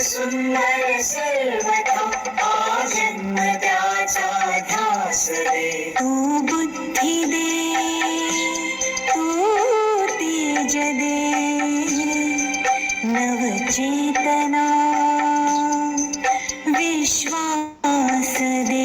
सुंदर सर्वथा आजन्म त्याचा ध्यास दे. तू बुद्धी दे, तू तेज दे, नवचेतना विश्वास दे.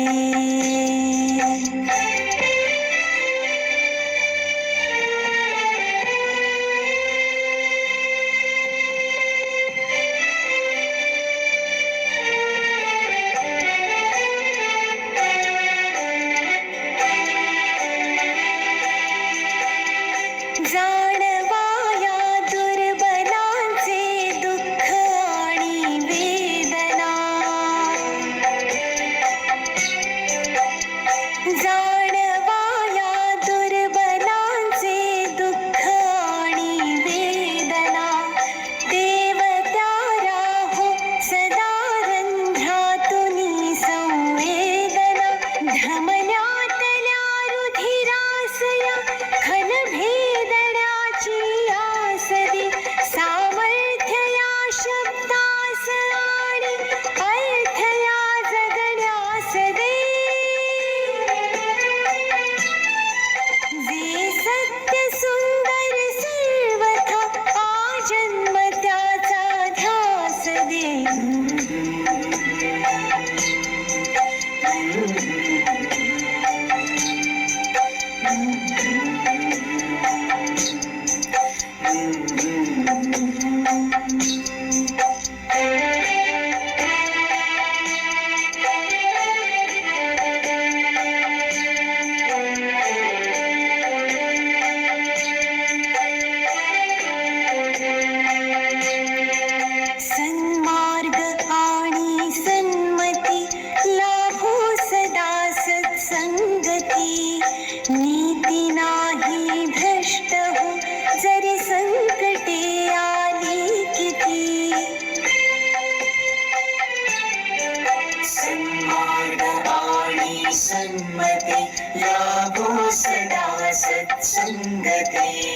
सत्संगती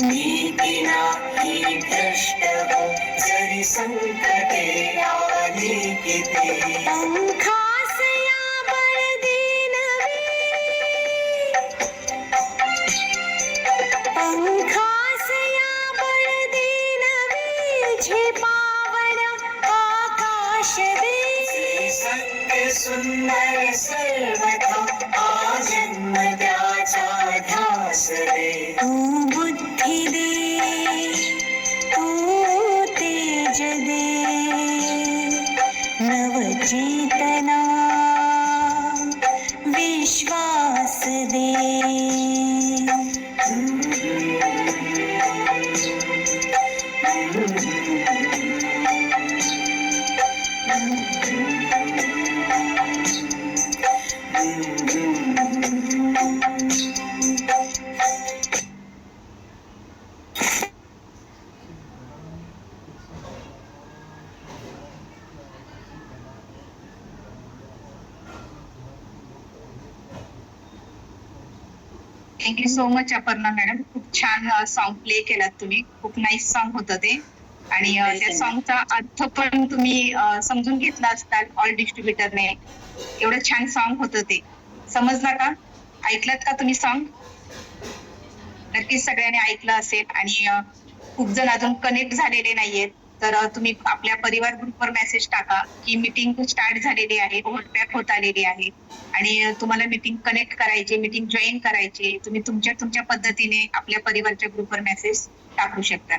नीती नाही भ्रष्ट हो जरी संकटे आली किती. पंखासया बळ देनवी, पंखासया बळ देनवी, झेपावर आकाश दे. सत्य सुंदर सर्वथा आजन्म त्याचा ध्यास दे. तू बुद्धी दे, तू तेज दे, नवचेतना विश्वास दे. Thank you so much Aparna madam. खूप छान सॉन्ग प्ले केलात तुम्ही. खूप नाईस सॉन्ग होतं ते. आणि त्या सॉन्गचा अर्थ पण तुम्ही समजून घेतला असताल ऑल डिस्ट्रीब्युटरने. एवढं छान सॉन्ग होतं ते. समजला का? ऐकलत का तुम्ही सॉन्ग? नक्कीच सगळ्यांनी ऐकलं असेल. आणि खूप जण अजून कनेक्ट झालेले नाहीयेत, तर तुम्ही आपल्या परिवार ग्रुपवर मेसेज टाका की मीटिंग स्टार्ट झालेली आहे, ओव्हरपॅक होत आलेली आहे आणि तुम्हाला मीटिंग कनेक्ट करायची, मीटिंग जॉईन करायची. तुम्ही तुमच्या पद्धतीने आपल्या परिवारच्या ग्रुपवर मेसेज टाकू शकता.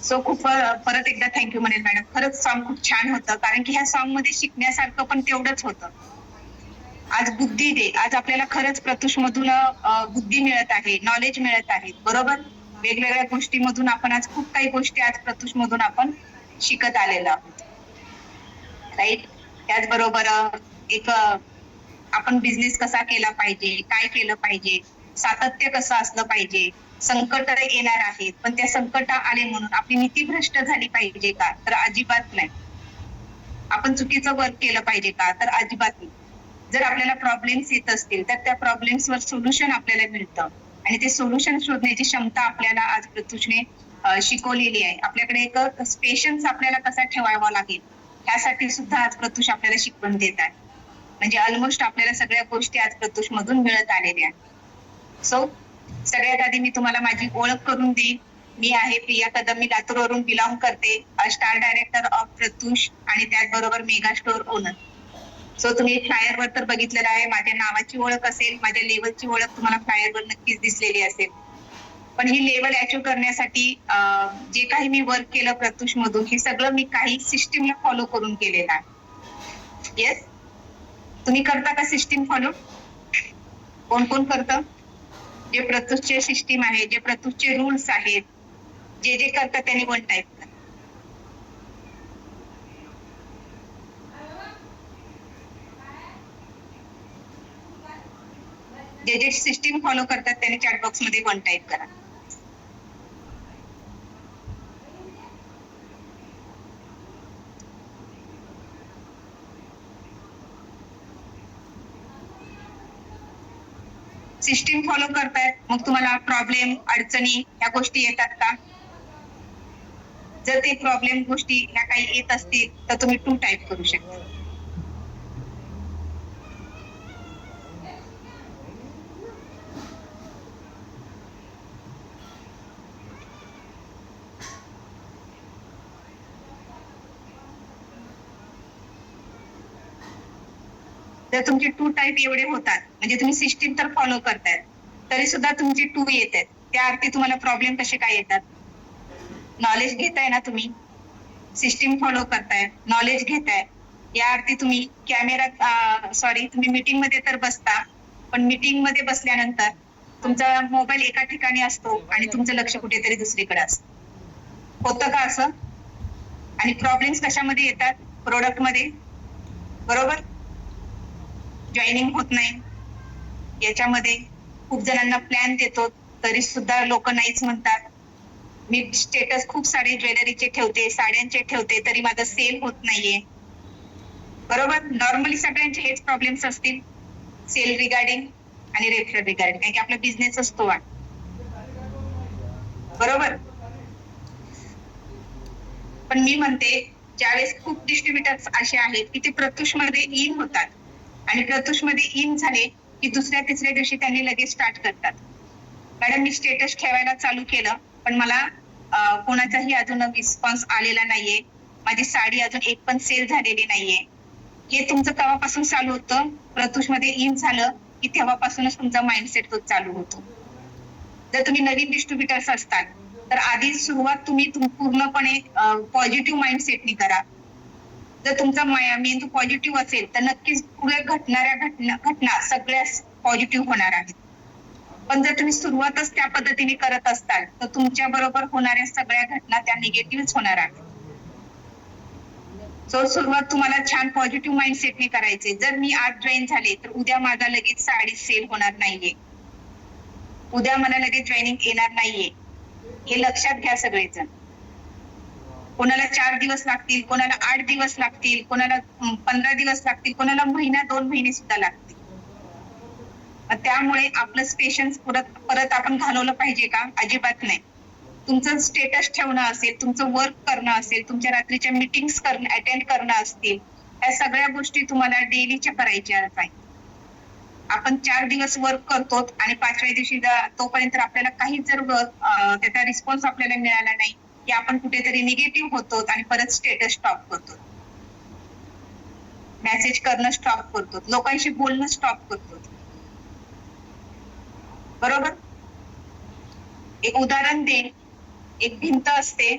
सो खूप परत एकदा थँक्यू म्हणेल मॅडम. खरंच सॉन्ग खूप छान होतं, कारण की ह्या सॉन्ग मध्ये शिकण्यासारखं पण तेवढंच होतं. आज बुद्धी दे, आज आपल्याला खरंच प्रत्युष मधून बुद्धी मिळत आहे, नॉलेज मिळत आहे, बरोबर. वेगवेगळ्या गोष्टीमधून आपण आज खूप काही गोष्टी आज प्रत्युष मधून आपण शिकत आलेलो आहोत, राईट. त्याचबरोबर एक आपण बिझनेस कसा केला पाहिजे, काय केलं पाहिजे, सातत्य कसं असलं पाहिजे. संकट येणार आहेत, पण त्या संकट आले म्हणून आपली नीती भ्रष्ट झाली पाहिजे का, तर अजिबात नाही. आपण चुकीचं वर्क केलं पाहिजे का, तर अजिबात नाही. जर आपल्याला प्रॉब्लेम्स येत असतील तर त्या प्रॉब्लेम्सवर सोल्युशन आपल्याला मिळतं आणि ते सोल्युशन शोधण्याची क्षमता आपल्याला आज प्रत्युषने शिकवलेली आहे. आपल्याकडे एक पेशन्स आपल्याला कसा ठेवावा लागेल ह्यासाठी सुद्धा आज प्रत्युष आपल्याला शिकवण देत आहे. म्हणजे ऑलमोस्ट आपल्याला सगळ्या गोष्टी आज प्रत्युष मधून मिळत आलेल्या आहेत. सो सगळ्यात आधी मी तुम्हाला माझी ओळख करून देईन. मी आहे प्रिया कदम, मी लातूरवरून बिलॉंग करते, स्टार डायरेक्टर ऑफ प्रत्युष आणि त्याचबरोबर मेगा स्टोअर ओनर. सो तुम्ही फ्लायरवर तर बघितलेलं आहे, माझ्या नावाची ओळख असेल, माझ्या लेवलची ओळख तुम्हाला फ्लायरवर नक्कीच दिसलेली असेल. पण ही लेवल अचीव्ह करण्यासाठी जे काही मी वर्क केलं प्रत्युष मधून, हे सगळं मी काही सिस्टीमला फॉलो करून केलेलं आहे. येस, तुम्ही करता का सिस्टीम फॉलो? कोण कोण करतं? जे प्रत्युषचे सिस्टीम आहे, जे प्रत्युषचे रूल्स आहेत, जे जे करतात त्यांनी वन टाईप. जे जे सिस्टीम फॉलो करतात त्यांनी चॅट बॉक्स मध्ये वन टाईप करा. सिस्टीम फॉलो करतायत, मग तुम्हाला प्रॉब्लेम, अडचणी ह्या गोष्टी येतात का? जर ते प्रॉब्लेम गोष्टी ह्या काही येत असतील तर तुम्ही 2 टाईप करू शकता. जर तुमचे 2 टाईप एवढे होतात, म्हणजे तुम्ही सिस्टीम तर फॉलो करतायत तरी सुद्धा तुमचे 2 येत आहेत, त्या अर्थी तुम्हाला प्रॉब्लेम कसे काय येतात? नॉलेज घेताय ना तुम्ही, सिस्टीम फॉलो करताय, नॉलेज घेताय, या अर्थी तुम्ही तुम्ही मीटिंग मध्ये तर बसता, पण मीटिंग मध्ये बसल्यानंतर तुमचा मोबाईल एका ठिकाणी असतो आणि तुमचं लक्ष कुठेतरी दुसरीकडे असतं. होतं का असं? आणि प्रॉब्लेम्स कशामध्ये येतात? प्रोडक्ट मध्ये, बरोबर. जॉईनिंग होत नाही, याच्यामध्ये खूप जणांना प्लॅन देतो तरी सुद्धा लोक नाहीच म्हणतात. मी स्टेटस खूप सारे ज्वेलरीचे ठेवते, साड्यांचे ठेवते, तरी माझं सेल होत नाहीये, बरोबर. नॉर्मली सगळ्यांचे हेच प्रॉब्लेम्स असतील, सेल रिगार्डिंग आणि रेफरल रिगार्डिंग, कारण की आपला बिझनेस असतो, बरोबर. पण मी म्हणते ज्यावेळेस खूप डिस्ट्रीब्युटर्स असे आहेत की ते प्रत्युष मध्ये इन होतात आणि प्रत्युष मध्ये इन झाले की दुसऱ्या तिसऱ्या दिवशी त्यांनी लगेच स्टार्ट करतात, मॅडम मी स्टेटस ठेवायला चालू केलं पण मला कोणाचाही अजून रिस्पॉन्स आलेला नाहीये, माझी साडी अजून एक पण सेल झालेली नाहीये. हे तुमचं केव्हापासून चालू होतं? प्रत्युष मध्ये इन झालं की तेव्हापासूनच तुमचा माइंडसेट तो चालू होतो. जर तुम्ही नवीन डिस्ट्रीब्युटर्स असतात तर आधी सुरुवात तुम्ही पूर्णपणे पॉझिटिव्ह माइंडसेटनी करा. जर तुमचा मेंदू पॉझिटिव्ह असेल तर नक्कीच पुढे घटणाऱ्या घटना सगळ्या पॉझिटिव्ह होणार आहेत. पण जर तुम्ही सुरुवातच त्या पद्धतीने करत असताल तर तुमच्या बरोबर होणाऱ्या सगळ्या घटना त्या निगेटिव्ह होणार आहेत. सो सुरुवात तुम्हाला छान पॉझिटिव्ह माइंडसेटने करायचे. जर मी आज जॉईन झाले तर उद्या माझा लगेच साडी सेल होणार नाहीये, उद्या मला लगेच जॉईनिंग येणार नाहीये, हे लक्षात घ्या सगळेजण. कोणाला 4 दिवस लागतील, कोणाला 8 दिवस लागतील, कोणाला 15 दिवस लागतील, कोणाला महिना 2 महिने सुद्धा लागतील. त्यामुळे आपलं पेशन्स परत आपण घालवलं पाहिजे का? अजिबात नाही. तुमचं स्टेटस ठेवणं असेल, तुमचं वर्क करणं असेल, तुमच्या रात्रीच्या मीटिंग्स अटेंड करणं असतील, या सगळ्या गोष्टी तुम्हाला डेलीच्या करायच्या आहेत. आपण 4 दिवस वर्क करतो आणि 5व्या दिवशी तोपर्यंत आपल्याला काहीच जर त्याचा रिस्पॉन्स आपल्याला मिळाला नाही की आपण कुठेतरी निगेटिव्ह होतो आणि परत स्टेटस स्टॉप करतो, मेसेज करणं स्टॉप करतो, लोकांशी बोलणं स्टॉप करतो. बरोबर. एक उदाहरण दे. एक भिंत असते,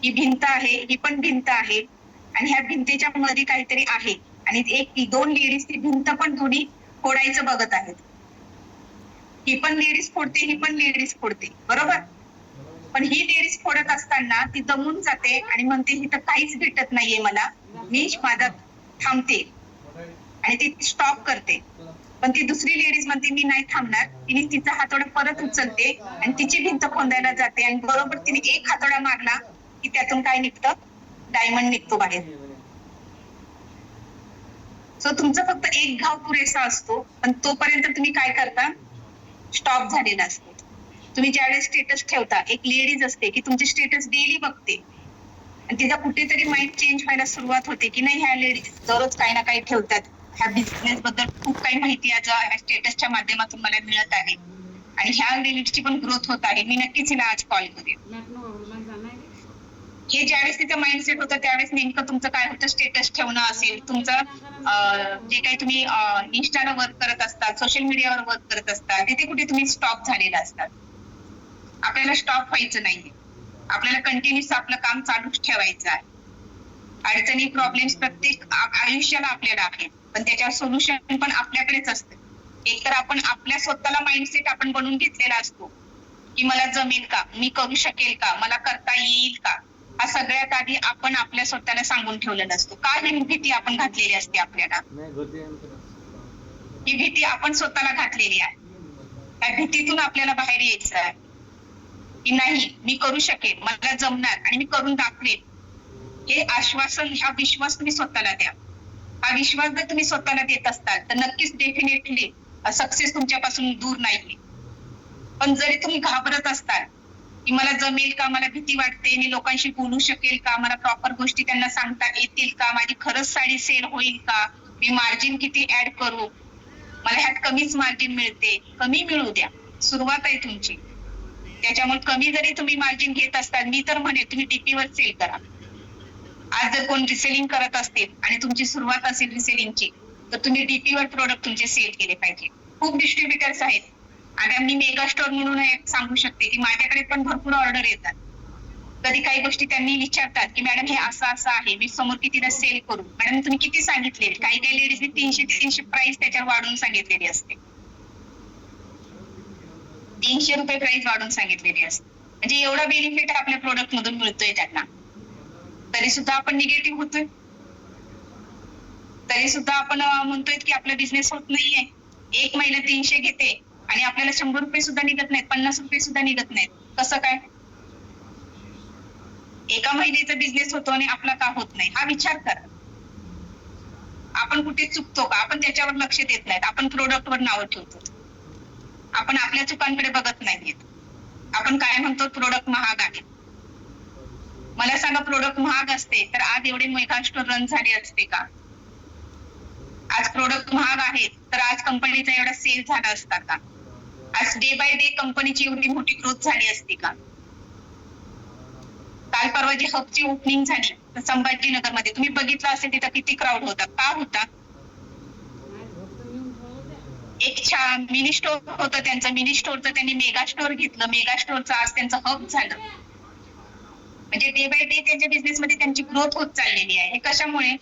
ही भिंत आहे, ही पण भिंत आहे आणि ह्या भिंतीच्या मध्ये काहीतरी आहे आणि दोन लेडीज ती भिंत पण दोन्ही फोडायचं बघत आहेत. ही पण लेडीज फोडते, ही पण लेडीज फोडते. बरोबर. पण ही लेडीज फोडत असताना ती दमून जाते आणि म्हणते ही तर काहीच भेटत नाहीये मला, मी माझा थांबते आणि ती स्टॉप करते. पण ती दुसरी लेडीज म्हणते मी नाही थांबणार, तिने तिचा हातोडा परत उचलते आणि तिची भिंत खोदायला जाते आणि बरोबर तिने एक हातोडा मारला की त्यातून काय निघतं, डायमंड निघतो बाहेर. सो तुमचा फक्त एक घाव पुरेसा असतो, पण तोपर्यंत तुम्ही काय करता, स्टॉप झालेला असतो. तुम्ही ज्यावेळेस स्टेटस ठेवता, एक लेडीज असते की तुमचे स्टेटस डेली बघते आणि तिचा कुठेतरी माइंड चेंज व्हायला सुरुवात होते की नाही ह्या लेडीज दररोज काही ना काही ठेवतात, ह्या बिझनेस बद्दल खूप काही माहिती आज ह्या स्टेटसच्या माध्यमातून मला मिळत आहे आणि ह्या लेडीजची पण ग्रोथ होत आहे, मी नक्कीच हिला आज कॉल करेन. हे ज्यावेळेस तिचं माइंडसेट होतं त्यावेळेस नेमकं तुमचं काय होतं, स्टेटस ठेवणं असेल, तुमचं जे काही तुम्ही इन्स्टाला वर्क करत असतात, सोशल मीडियावर वर्क करत असतात, तिथे कुठे तुम्ही स्टॉप झालेला असतात. आपल्याला स्टॉप व्हायचं नाहीये, आपल्याला कंटिन्यूस आपलं काम चालूच ठेवायचं आहे. अडचणी प्रॉब्लेम्स प्रत्येक आयुष्याला आपल्याला आहे, पण त्याच्यावर सोल्युशन पण आपल्याकडेच असतं. एकतर आपण आपल्या स्वतःला माइंडसेट आपण बनवून घेतलेला असतो की मला जमेल का, मी करू शकेल का, मला करता येईल का, हा सगळ्यात आधी आपण आपल्या स्वतःला सांगून ठेवलेला असतो. का ही भीती आपण घातलेली असते आपल्याला, ही भीती आपण स्वतःला घातलेली आहे. त्या भीतीतून आपल्याला बाहेर यायचं आहे की नाही मी करू शकेल, मला जमणार आणि मी करून दाखवेल. हे आश्वासन, हा विश्वास तुम्ही स्वतःला द्या. हा विश्वास जर तुम्ही स्वतःला देत असताल तर नक्कीच डेफिनेटली सक्सेस तुमच्यापासून दूर नाहीये. पण जरी तुम्ही घाबरत असताल की मला जमेल का, मला भीती वाटते, मी लोकांशी बोलू शकेल का, मला प्रॉपर गोष्टी त्यांना सांगता येतील का, माझी खरंच साडी सेल होईल का, मी मार्जिन किती ऍड करू, मला ह्यात कमीच मार्जिन मिळते, कमी मिळू द्या, सुरुवात आहे तुमची. त्याच्यामुळे कमी जरी तुम्ही मार्जिन घेत असताल, मी तर म्हणेन तुम्ही डीपीवर सेल करा. आज जर कोण रिसेलिंग करत असतील आणि तुमची सुरुवात असेल रिसेलिंगची तर तुम्ही डीपीवर प्रोडक्ट तुमचे सेल केले पाहिजे. खूप डिस्ट्रीब्युटर्स आहेत आणि मी मेगा स्टोर म्हणून एक सांगू शकते की माझ्याकडे पण भरपूर ऑर्डर येतात. कधी काही गोष्टी त्यांनी विचारतात की मॅडम हे असं असं आहे, मी समोर कितीला सेल करू, मॅडम तुम्ही किती सांगितले, काही काही लेडीजने 300 प्राइस त्याच्यावर वाढवून सांगितलेली असते, 300 रुपये प्राइस वाढवून सांगितलेली असते. म्हणजे एवढा बेनिफिट आपल्या प्रोडक्ट मधून मिळतोय त्यांना, तरी सुद्धा आपण निगेटिव्ह होतोय, तरी सुद्धा आपण म्हणतोय की आपला बिझनेस होत नाहीये. एक महिला 300 घेते आणि आपल्याला 100 रुपये सुद्धा निघत नाहीत, 50 रुपये सुद्धा निघत नाहीत. कसं काय? एका महिलेचा बिझनेस होतो आणि आपला का होत नाही, हा विचार करा. आपण कुठे चुकतो का, आपण त्याच्यावर लक्ष देत नाहीत, आपण प्रोडक्टवर नावं ठेवतो, आपण आपल्या चुकांकडे बघत नाहीत. आपण काय म्हणतो, प्रोडक्ट महाग आहे. मला सांगा, प्रोडक्ट महाग असते तर आज एवढे मेगा स्टोर रन झाले असते का? आज प्रोडक्ट महाग आहेत तर आज कंपनीचा एवढा सेल झाला असता का? आज डे बाय डे कंपनीची एवढी मोठी ग्रोथ झाली असती का? काल परवा जी हबची ओपनिंग झाली तर संभाजीनगर मध्ये तुम्ही बघितलं असेल, तिथं किती क्राऊड होता. का होता? एक मिनी स्टोर होतं त्यांचं, मिनी स्टोरचं त्यांनी मेगा स्टोर घेतलं, मेगा स्टोरचं आज त्यांचं हब झालं. म्हणजे डे बाय डे त्यांच्या बिझनेस मध्ये त्यांची ग्रोथ होत चाललेली आहे. हे कशामुळे?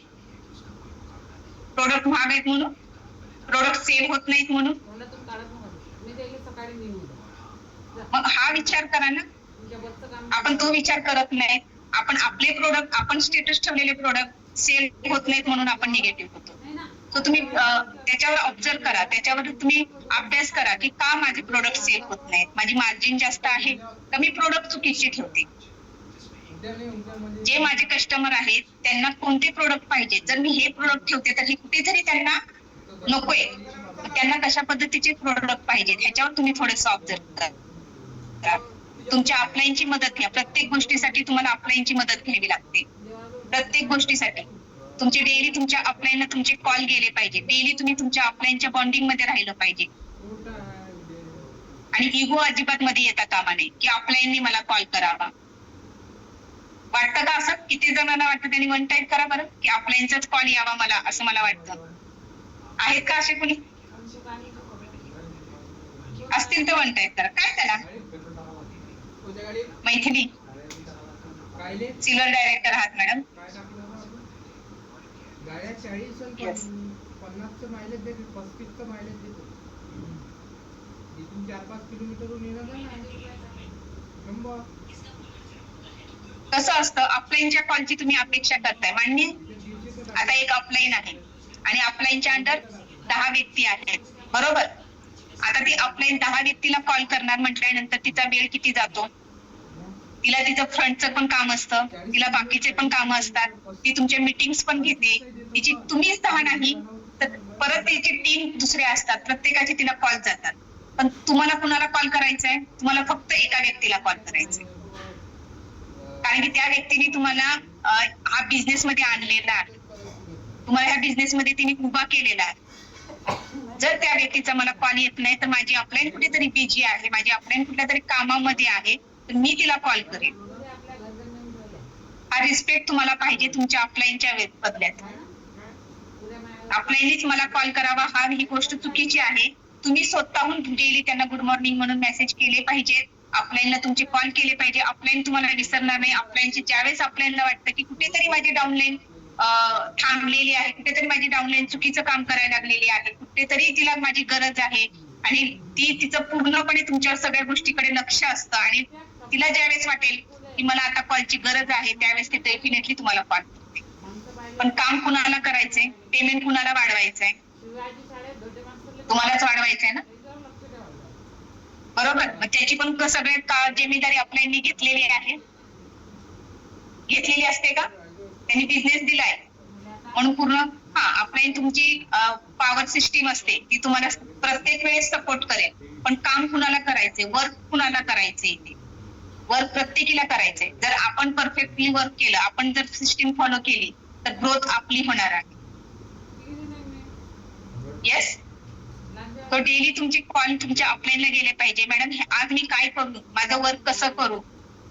प्रोडक्ट महाग आहेत म्हणून, प्रोडक्ट सेल होत नाहीत म्हणून. मग हा विचार करा ना, आपण तो विचार करत नाही. आपण आपले प्रोडक्ट, आपण स्टेटस ठेवलेले प्रोडक्ट सेल होत नाहीत म्हणून आपण निगेटिव्ह होतो. तर तुम्ही त्याच्यावर ऑब्झर्व करा, त्याच्यावर तुम्ही अभ्यास करा की का माझे प्रोडक्ट सेल होत नाहीत, माझी मार्जिन जास्त आहे का मी प्रोडक्ट चुकीचे ठेवते. जे माझे कस्टमर आहेत त्यांना कोणते प्रोडक्ट पाहिजे, जर मी हे प्रोडक्ट ठेवते तर हे कुठेतरी त्यांना नकोय, त्यांना कशा पद्धतीचे प्रोडक्ट पाहिजे ह्याच्यावर तुम्ही थोडंसं ऑब्झर्व करा. तुमच्या अपलाईनची मदत घ्या. प्रत्येक गोष्टीसाठी तुम्हाला अपलाईनची मदत घ्यावी लागते, प्रत्येक गोष्टीसाठी. तुमचे डेली तुमच्या अपलाईनला तुमचे कॉल गेले पाहिजे. डेली तुम्ही तुमच्या अपलाईनच्या बॉन्डिंग मध्ये राहिलं पाहिजे. आणि इगो अजिबात मध्ये येता कामा नये की अपलाईनने मला कॉल करावा. वाटतं का असं? किती जणांना वाटतं? त्यांनी वन टाईप करा बरं की अपलाईनचाच कॉल यावा मला, असं मला वाटतं. आहेत का असे कोणी? असतील तर वन टाईप करा. काय त्याला मैथिली सिल्वर डायरेक्टर आहात मॅडम. गाड्या 40 Yes. 50चं मायलेज देते, 35चं मायलेज देते. इथून 4-5 किलोमीटरहून येणं ना कसं असतं, अपलाईनच्या कॉलची तुम्ही अपेक्षा करताय, मान्य? आता एक अपलाईन आहे आणि अपलाईनच्या अंडर 10 व्यक्ती आहेत, बरोबर? आता ती अपलाईन 10 व्यक्तीला कॉल करणार म्हटल्यानंतर तिचा वेळ किती जातो? तिला तिचं फ्रंटचं पण काम असतं, तिला बाकीचे पण काम असतात, ती तुमच्या मीटिंग्स पण घेते. तिची तुम्हीच 10 नाही तर परत तिची टीम दुसरे असतात, प्रत्येकाचे तिला कॉल जातात. पण तुम्हाला कुणाला कॉल करायचा आहे? तुम्हाला फक्त एका व्यक्तीला कॉल करायचा आहे. कारण की त्या व्यक्तीने तुम्हाला हा बिझनेस मध्ये आणलेला आहे, तुम्हाला ह्या बिझनेस मध्ये तिने उभा केलेला आहे. जर त्या व्यक्तीचा मला कॉल येत नाही तर माझी अपलाईन कुठेतरी बिझी आहे, माझी अपलाईन कुठल्या तरी कामामध्ये आहे, तर मी तिला कॉल करेन. हा रिस्पेक्ट तुम्हाला पाहिजे तुमच्या अपलाईनच्या बदल्यात. अपलाईननीच मला कॉल करावा हा ही गोष्ट चुकीची आहे. तुम्ही स्वतःहून डेली त्यांना गुड मॉर्निंग म्हणून मेसेज केले पाहिजे, अपलाईनला तुमचे कॉल केले पाहिजे. अपलाईन तुम्हाला विसरणार नाही. अपलाईनची ज्यावेळेस अपलाईनला वाटतं की कुठेतरी माझी डाऊनलाईन थांबलेली आहे, कुठेतरी माझी डाऊनलाईन चुकीचं काम करायला लागलेली आहे, कुठेतरी तिला माझी गरज आहे आणि ती तिचं पूर्णपणे तुमच्यावर सगळ्या गोष्टीकडे लक्ष असतं आणि तिला ज्यावेळेस वाटेल की मला आता कॉलची गरज आहे त्यावेळेस ती डेफिनेटली तुम्हाला कॉल करते. पण काम कुणाला करायचंय? पेमेंट कुणाला वाढवायचंय? तुम्हालाच वाढवायचंय ना, बरोबर? मग त्याची पण सगळ्यात जिम्मेदारी अपलाईननी घेतलेली असते का? त्यांनी बिझनेस दिलाय म्हणून पूर्ण अपलाईन तुमची पॉवर सिस्टीम असते, ती तुम्हाला प्रत्येक वेळेस सपोर्ट करेल. पण काम कुणाला करायचंय? वर्क कुणाला करायचंय? ते वर्क प्रत्येकीला करायचंय. जर आपण परफेक्टली वर्क केलं, आपण जर सिस्टीम फॉलो केली तर ग्रोथ आपली होणार आहे. येस, तो डेली तुमचे कॉल तुमच्या अपलाईनला गेले पाहिजे. मॅडम आज मी काय करू, माझं वर्क कसं करू,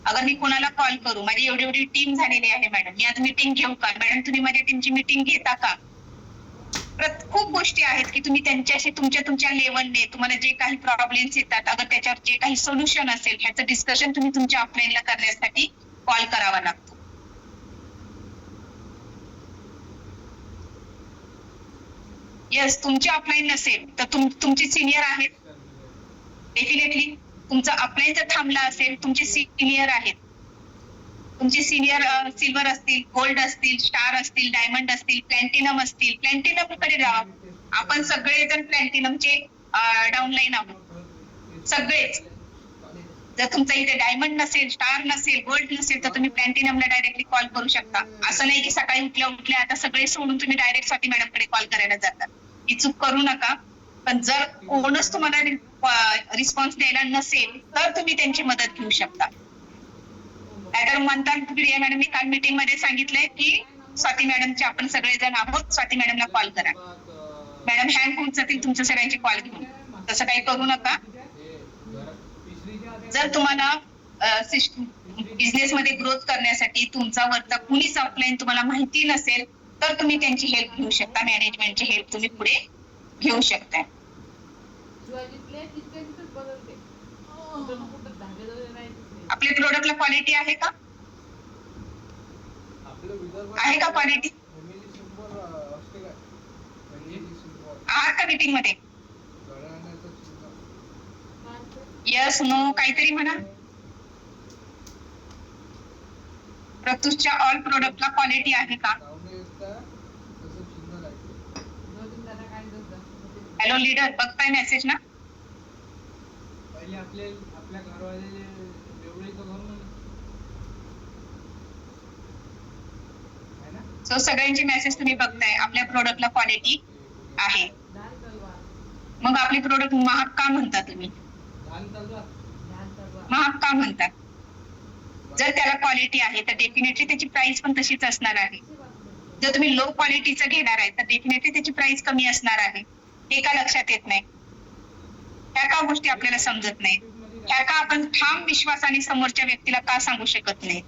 अगर मी कोणाला कॉल करू, माझी एवढी टीम झालेली आहे मॅडम, मी आज मीटिंग घेऊ का? मॅडम तुम्ही माझ्या टीमची मीटिंग घेता का? खूप गोष्टी आहेत की तुम्ही त्यांच्याशी तुमच्या लेवलने तुम्हाला जे काही प्रॉब्लेम्स येतात, अगर त्याच्यावर जे काही सोल्युशन असेल ह्याचं डिस्कशन तुम्ही तुमच्या अपलाईनला करण्यासाठी कॉल करावा लागतो. येस, तुमची अपलाईन नसेल तर तुमचे सिनियर आहेत, डेफिनेटली तुमचा अपलाईन जर थांबला असेल, तुमचे सिनियर आहेत, तुमचे सिनियर सिल्वर असतील, गोल्ड असतील, स्टार असतील, डायमंड असतील, प्लॅटिनम असतील. प्लॅटिनम कडे जा. आपण सगळेजण प्लॅटिनमचे डाऊनलाईन आहोत सगळेच. जर तुमचा इथे डायमंड नसेल, स्टार नसेल, गोल्ड नसेल तर तुम्ही प्लॅटिनमला डायरेक्टली कॉल करू शकता. असं नाही की सकाळी उठल्या आता सगळे सोडून तुम्ही डायरेक्ट स्वाती मॅडम कडे कॉल करायला जातात. ही चूक करू नका. पण जर कोणच तुम्हाला रिस्पॉन्स द्यायला नसेल तर तुम्ही त्यांची मदत घेऊ शकता. नाहीतर म्हणतात प्रिया मॅडम मी काल मीटिंग मध्ये सांगितलंय की स्वाती मॅडमचे आपण सगळेजण आहोत, स्वाती मॅडमला कॉल करा. मॅडम हँग होऊन जातील तुमच्या सगळ्यांचे कॉल घेऊन. तसं काही करू नका. जर तुम्हाला बिझनेस मध्ये ग्रोथ करण्यासाठी तुमचा वरचा कुणीच अपलाईन तुम्हाला माहिती नसेल तर तुम्ही त्यांची हेल्प घेऊ शकता. मॅनेजमेंटची हेल्प तुम्ही पुढे घेऊ शकता. आपल्या प्रोडक्टला क्वालिटी आहे का? आहे का क्वालिटी? आहात का मीटिंग मध्ये? यस, नो, काहीतरी म्हणा. प्रत्युषच्या ऑल प्रोडक्टला क्वालिटी आहे का? हॅलो लीडर, बघताय मेसेज ना? आपल्या घरवाले सो सगळ्यांची मेसेज तुम्ही बघताय. आपल्या प्रोडक्टला क्वालिटी आहे. मग आपली प्रोडक्ट महाग का म्हणता तुम्ही? महाग का म्हणता? जर त्याला क्वालिटी आहे तर डेफिनेटली त्याची प्राइस पण तशीच असणार आहे. जर तुम्ही लो क्वालिटीचं घेणार आहे तर डेफिनेटली त्याची प्राइस कमी असणार आहे. हे का लक्षात येत नाही? ह्या का गोष्टी आपल्याला समजत नाहीत? ह्या का आपण ठाम विश्वासाने समोरच्या व्यक्तीला का सांगू शकत नाही?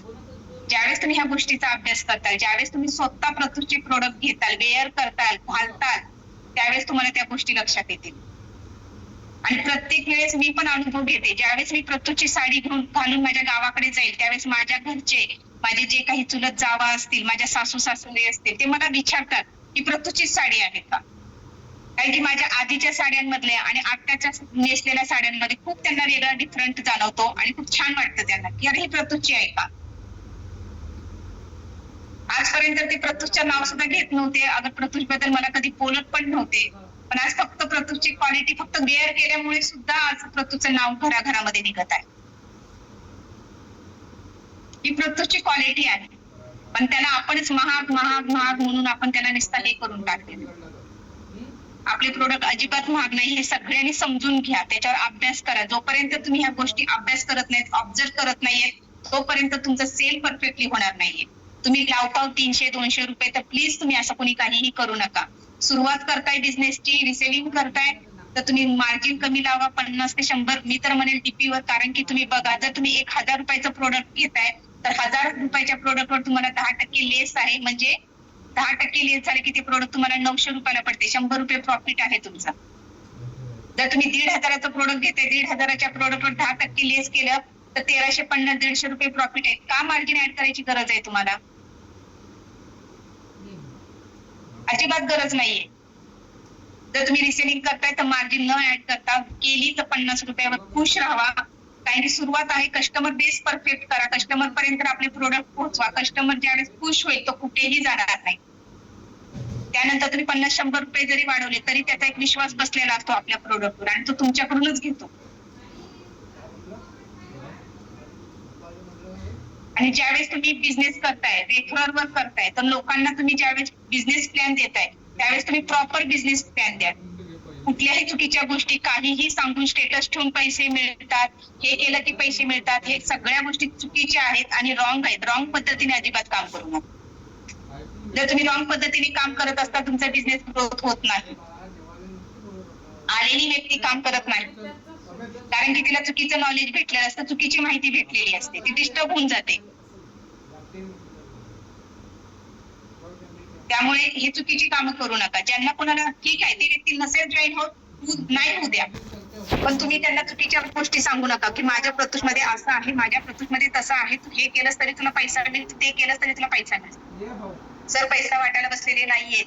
ज्यावेळेस तुम्ही ह्या गोष्टीचा अभ्यास करताल, ज्यावेळेस तुम्ही स्वतः प्रस्तुतचे प्रोडक्ट घेताल, वेअर करताल, घालताल, त्यावेळेस तुम्हाला त्या गोष्टी लक्षात येतील. आणि प्रत्येक वेळेस मी पण अनुभव घेते, ज्यावेळेस मी प्रस्तुतची साडी घालून माझ्या गावाकडे जाईल त्यावेळेस माझ्या घरचे, माझे जे काही चुलत जावा असतील, माझ्या सासू सासरे असतील, ते मला विचारतात की प्रस्तुतचीच साडी आहे का? कारण की माझ्या आधीच्या साड्यांमधल्या आणि आत्ताच्या नेसलेल्या साड्यांमध्ये खूप त्यांना वेगळा डिफरंट जाणवतो आणि खूप छान वाटतं त्यांना की अरे ही प्रस्तुतची आहे का? आजपर्यंत ते प्रस्तुतचं नाव सुद्धा घेत नव्हते, अगर प्रस्तुत बद्दल मला कधी बोलत पण नव्हते. पण आज फक्त प्रस्तुतची क्वालिटी फक्त वेअर केल्यामुळे सुद्धा आज प्रस्तुतचं नाव घराघरामध्ये निघत आहे. ही प्रस्तुतची क्वालिटी आहे, पण त्याला आपणच महाग महाग महाग म्हणून आपण त्याला नुसतं हे करून टाकले. आपले प्रोडक्ट अजिबात महाग नाही, हे सगळ्यांनी समजून घ्या, त्याच्यावर अभ्यास करा. जोपर्यंत तुम्ही ह्या गोष्टी अभ्यास करत नाहीत, ऑब्झर्व करत नाहीये, तोपर्यंत तुमचं सेल परफेक्टली होणार नाहीये. तुम्ही लावताव 300-200 रुपये, तर प्लीज तुम्ही असं कोणी काहीही करू नका. सुरुवात करताय बिझनेसची, रिसेलिंग करताय, तर तुम्ही मार्जिन कमी लावा, 50 ते 100. मी तर म्हणेल टीपीवर. कारण की तुम्ही बघा, जर तुम्ही 1000 रुपयाचं प्रोडक्ट घेताय तर 1000 रुपयाच्या प्रोडक्टवर तुम्हाला 10% लेस आहे. म्हणजे 10% लेस झाले की ते प्रोडक्ट तुम्हाला 900 रुपयाला पडते. 100 रुपये प्रॉफिट आहे तुमचा. जर तुम्ही 1500चं प्रोडक्ट घेताय, 1500च्या प्रोडक्टवर 10% लेस केलं तर 1350-150 रुपये प्रॉफिट आहे. का मार्जिन ऍड करायची गरज आहे तुम्हाला? अजिबात गरज नाहीये. जर तुम्ही रिसेलिंग करताय तर मार्जिन न ऍड करता केली तर 50 रुपयावर खुश राहा. कारण की सुरुवात आहे. कस्टमर बेस परफेक्ट करा, कस्टमर पर्यंत आपले प्रोडक्ट पोहोचवा. कस्टमर ज्यावेळेस खुश होईल तो कुठेही जाणार नाही. त्यानंतर तुम्ही 50-100 रुपये जरी वाढवले तरी त्याचा एक विश्वास बसलेला असतो आपल्या प्रोडक्टवर आणि तो तुमच्याकडूनच घेतो. आणि ज्यावेळेस तुम्ही बिझनेस करताय, रेफरवर करताय, तर लोकांना तुम्ही ज्यावेळेस बिझनेस प्लॅन देताय त्यावेळेस तुम्ही प्रॉपर बिझनेस प्लॅन द्या. कुठल्याही चुकीच्या गोष्टी काहीही सांगून स्टेटस ठेवून पैसे मिळतात, हे केलं की पैसे मिळतात, हे सगळ्या गोष्टी चुकीच्या आहेत आणि रॉंग आहेत. रॉंग पद्धतीने अजिबात काम करू नका. जर तुम्ही रॉंग पद्धतीने काम करत असता तुमचा बिझनेस ग्रोथ होत नाही. आलेली व्यक्ती काम करत नाही, कारण की तिला चुकीचं नॉलेज भेटलेलं असतं, चुकीची माहिती भेटलेली असते, ती डिस्टर्ब होऊन जाते. त्यामुळे हे चुकीची कामं करू नका. ज्यांना कोणाला ठीक आहे, ती व्यक्ती नसेल जॉईन होत, नाही होऊ द्या, पण तुम्ही त्यांना चुकीच्या गोष्टी सांगू नका की माझ्या प्रस्तुतमध्ये असं आहे, माझ्या प्रस्तुतमध्ये तसं आहे, तू हे केलंस तरी तुला पैसा मिळेल, ते केलंस तरी तुला पैसा मिळेल. सर पैसा वाटायला बसलेले नाहीये.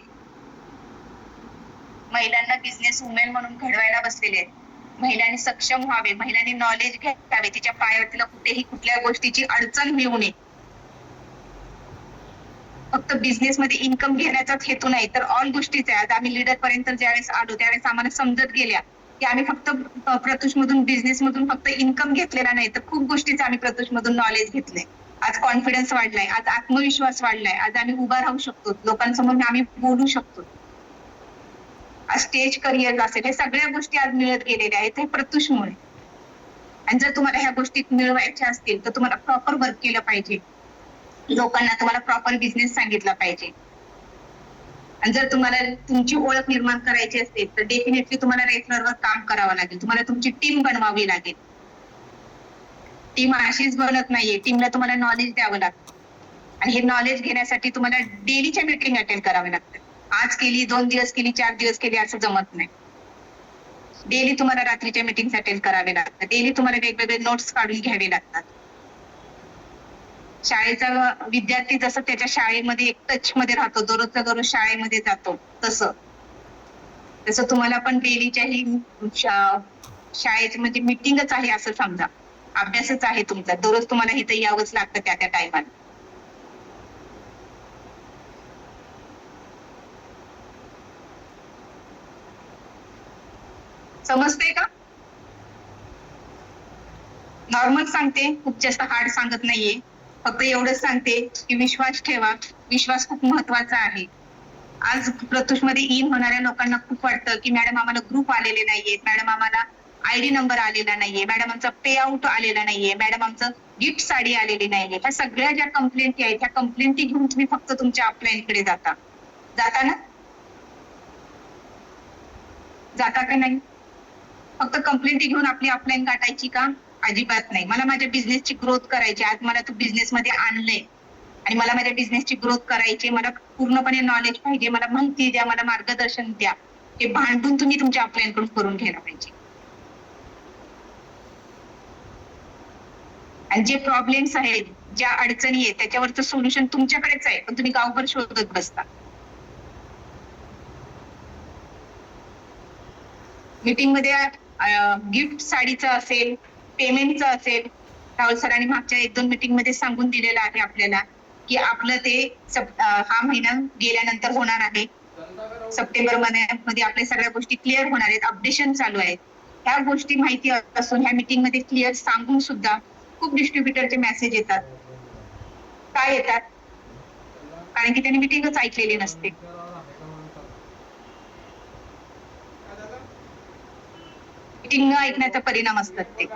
महिलांना बिझनेस वुमेन म्हणून घडवायला बसलेले आहेत. महिलांनी सक्षम व्हावे, महिलांनी नॉलेज घ्यावे, तिच्या पायावर तिला कुठेही कुठल्या गोष्टीची अडचण येऊ नये. फक्त बिझनेस मध्ये इन्कम घेण्याचाच हेतू नाही तर ऑल गोष्टीच आहे. आज आम्ही लीडर पर्यंत ज्यावेळेस आलो त्यावेळेस आम्हाला समजत गेल्या की आम्ही फक्त प्रतुष मधून बिझनेस मधून फक्त इन्कम घेतलेला नाही तर खूप गोष्टीचा आम्ही प्रतुष मधून नॉलेज घेतलंय. आज कॉन्फिडन्स वाढलाय, आज आत्मविश्वास वाढलाय, आज आम्ही उभा राहू शकतो, लोकांसमोर आम्ही बोलू शकतो, आज स्टेज करिअर असेल, हे सगळ्या गोष्टी आज मिळत गेलेल्या आहेत हे प्रतुषमुळे. आणि जर तुम्हाला ह्या गोष्टी मिळवायच्या असतील तर तुम्हाला प्रॉपर वर्क केलं पाहिजे, लोकांना तुम्हाला प्रॉपर बिझनेस सांगितला पाहिजे. आणि जर तुम्हाला तुमची ओळख निर्माण करायची असेल तर डेफिनेटली तुम्हाला रेफरवर काम करावं लागेल, तुम्हाला तुमची टीम बनवावी लागेल. टीम अशीच बनत नाहीये, टीमला तुम्हाला नॉलेज द्यावं लागतं आणि हे नॉलेज घेण्यासाठी तुम्हाला डेलीच्या मीटिंग अटेंड करावे लागतात. आज केली, 2 दिवस केली, 4 दिवस केली असं जमत नाही. डेली तुम्हाला रात्रीच्या मीटिंग अटेंड करावे लागतात, डेली तुम्हाला वेगवेगळे नोट्स काढून घ्यावे लागतात. शाळेचा विद्यार्थी जसं त्याच्या शाळेमध्ये एक टच मध्ये राहतो, दररोजचा दररोज शाळेमध्ये जातो, तसं तुम्हाला पण डेलीच्या ही शाळेची म्हणजे मीटिंगच आहे असं समजा, अभ्यासच आहे तुमचा. दररोज तुम्हाला इथं यावंच लागतं त्या टायमाला. समजतंय का? नॉर्मल सांगते, खूप जास्त हार्ड सांगत नाहीये. फक्त एवढंच सांगते की विश्वास ठेवा, विश्वास खूप महत्वाचा आहे. आज प्रतुष मध्ये इन होणाऱ्या लोकांना खूप वाटतं की मॅडम आम्हाला ग्रुप आलेले नाहीयेत, मॅडम आम्हाला आयडी नंबर आलेला नाहीये, मॅडम आमचा पे आउट आलेला नाहीये, मॅडम आमचं गिफ्ट साडी आलेली नाहीये, ह्या सगळ्या ज्या कंप्लेंटी आहेत त्या कंप्लेंटी घेऊन तुम्ही फक्त तुमच्या अपलाईनकडे जाता ना? जाता का नाही? फक्त कंप्लेंटी घेऊन आपली अपलाईन गाठायची का? अजिबात नाही. मला माझ्या बिझनेसची ग्रोथ करायची, आज मला तू बिझनेस मध्ये आणलंय आणि मला माझ्या बिझनेसची ग्रोथ करायची, मला पूर्णपणे नॉलेज पाहिजे, मला माहिती द्या, मला मार्गदर्शन द्या, हे भांडून तुम्ही तुमच्या अपलाईन कडून करून घ्यायला पाहिजे. आणि जे प्रॉब्लेम्स आहेत, ज्या अडचणी आहेत, त्याच्यावरचं सोल्युशन तुमच्याकडेच आहे, पण तुम्ही गावभर शोधत बसता. मीटिंग मध्ये गिफ्ट साडीचं असेल, पेमेंटचं असेल, राहुल सरांनी मागच्या 1-2 मीटिंग मध्ये सांगून दिलेलं आहे आपल्याला की आपलं ते हा महिना गेल्यानंतर होणार आहे. सप्टेंबर महिन्यामध्ये आपल्या सगळ्या गोष्टी क्लिअर होणार आहेत, अपडेशन चालू आहेत. ह्या गोष्टी माहिती असून ह्या मीटिंग मध्ये क्लिअर सांगून सुद्धा खूप डिस्ट्रीब्युटरचे मेसेज येतात. काय येतात? कारण की त्यांनी मीटिंगच ऐकलेली नसते. मीटिंग न ऐकण्याचा परिणाम असतात ते.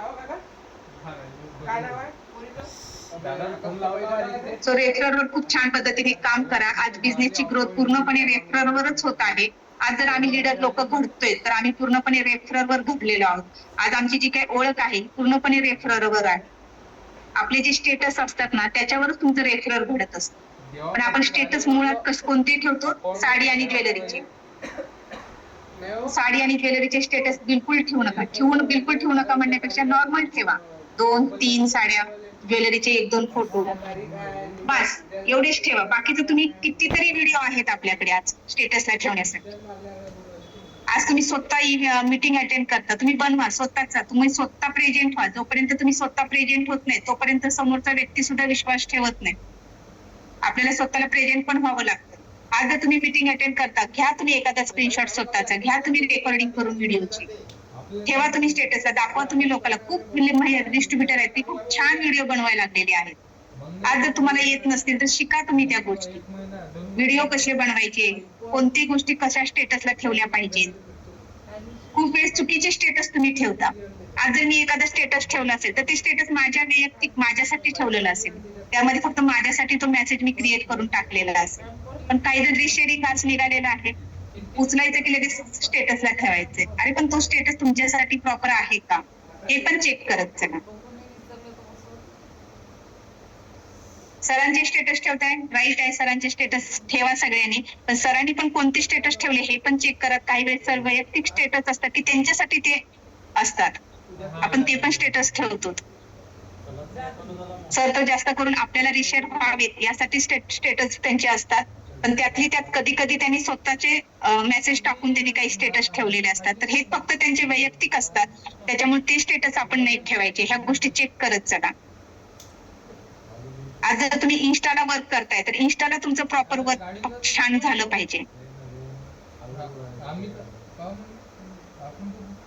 सो रेफरलवर खूप छान पद्धतीने काम करा. आज बिझनेसची ग्रोथ पूर्णपणे रेफरलवरच होत आहे. आज जर आम्ही लीडर लोक घडतोय तर आम्ही पूर्णपणे रेफरलवर घडलेलो आहोत. आज आमची जी काही ओळख आहे पूर्णपणे रेफरलवर आहे. आपले जे स्टेटस असतात ना त्याच्यावरच तुमचं रेफरल घडत असतं. पण आपण स्टेटस मुळात कोणते ठेवतो? साडी आणि ज्वेलरीचे. साडी आणि ज्वेलरीचे स्टेटस बिलकुल ठेवू नका. बिलकुल ठेवू नका म्हणण्यापेक्षा नॉर्मल ठेवा. 2-3 साड्या, ज्वेलरीचे 1-2 फोटो, बस एवढेच ठेवा. बाकीचं तुम्ही कितीतरी व्हिडिओ आहेत आपल्याकडे आज स्टेटसला ठेवण्यासाठी. आज तुम्ही स्वतः मीटिंग अटेंड करता, तुम्ही बनवा स्वतःचा, तुम्ही स्वतः प्रेझेंट व्हा. जोपर्यंत तुम्ही स्वतः प्रेझेंट होत नाही तोपर्यंत समोरचा व्यक्ती सुद्धा विश्वास ठेवत नाही. आपल्याला स्वतःला प्रेझेंट पण व्हावं लागतं. आज जर तुम्ही मीटिंग अटेंड करता, घ्या तुम्ही एखादा स्क्रीनशॉट स्वतःचा, घ्या तुम्ही रेकॉर्डिंग करून व्हिडिओची, ठेवा तुम्ही स्टेटसला, दाखवा तुम्ही लोकांना. खूप डिस्ट्रीब्युटर आहेत ते खूप छान व्हिडिओ बनवायला लागलेले आहेत. आज जर तुम्हाला येत नसतील तर शिका तुम्ही त्या गोष्टी. व्हिडिओ कसे बनवायचे, कोणती गोष्टी कशा स्टेटसला ठेवल्या पाहिजेत. खूप वेळेस चुकीचे स्टेटस तुम्ही ठेवता. आज जर मी एखादा स्टेटस ठेवला असेल तर ते स्टेटस माझ्या वैयक्तिक माझ्यासाठी ठेवलेलं असेल, त्यामध्ये फक्त माझ्यासाठी तो मेसेज मी क्रिएट करून टाकलेला असेल. पण काही जर रिशेअरिंग आज निघालेला आहे, उचलायचं की लगेच स्टेटसला ठेवायचंय. अरे पण तो स्टेटस तुमच्यासाठी प्रॉपर आहे का हे पण चेक करत चला. सरांचे स्टेटस ठेवताय, राईट आहे, सरांचे स्टेटस ठेवा सगळ्यांनी, पण सरांनी पण कोणते स्टेटस ठेवले हे पण चेक करत. काही वेळेस सर वैयक्तिक स्टेटस असतात की त्यांच्यासाठी ते असतात, आपण ते पण स्टेटस ठेवतो. सर तर जास्त करून आपल्याला रिशेअर व्हावेत यासाठी स्टेटस त्यांचे असतात, पण त्यातली त्यात कधी कधी त्यांनी स्वतःचे मेसेज टाकून त्यांनी काही स्टेटस ठेवलेले असतात. तर हे फक्त त्यांचे वैयक्तिक असतात, त्याच्यामुळे ते स्टेटस आपण नाही ठेवायचे. ह्या गोष्टी चेक करत चला. आज जर तुम्ही इन्स्टाला वर्क करताय तर इन्स्टाला तुमचं प्रॉपर वर्क छान झालं पाहिजे.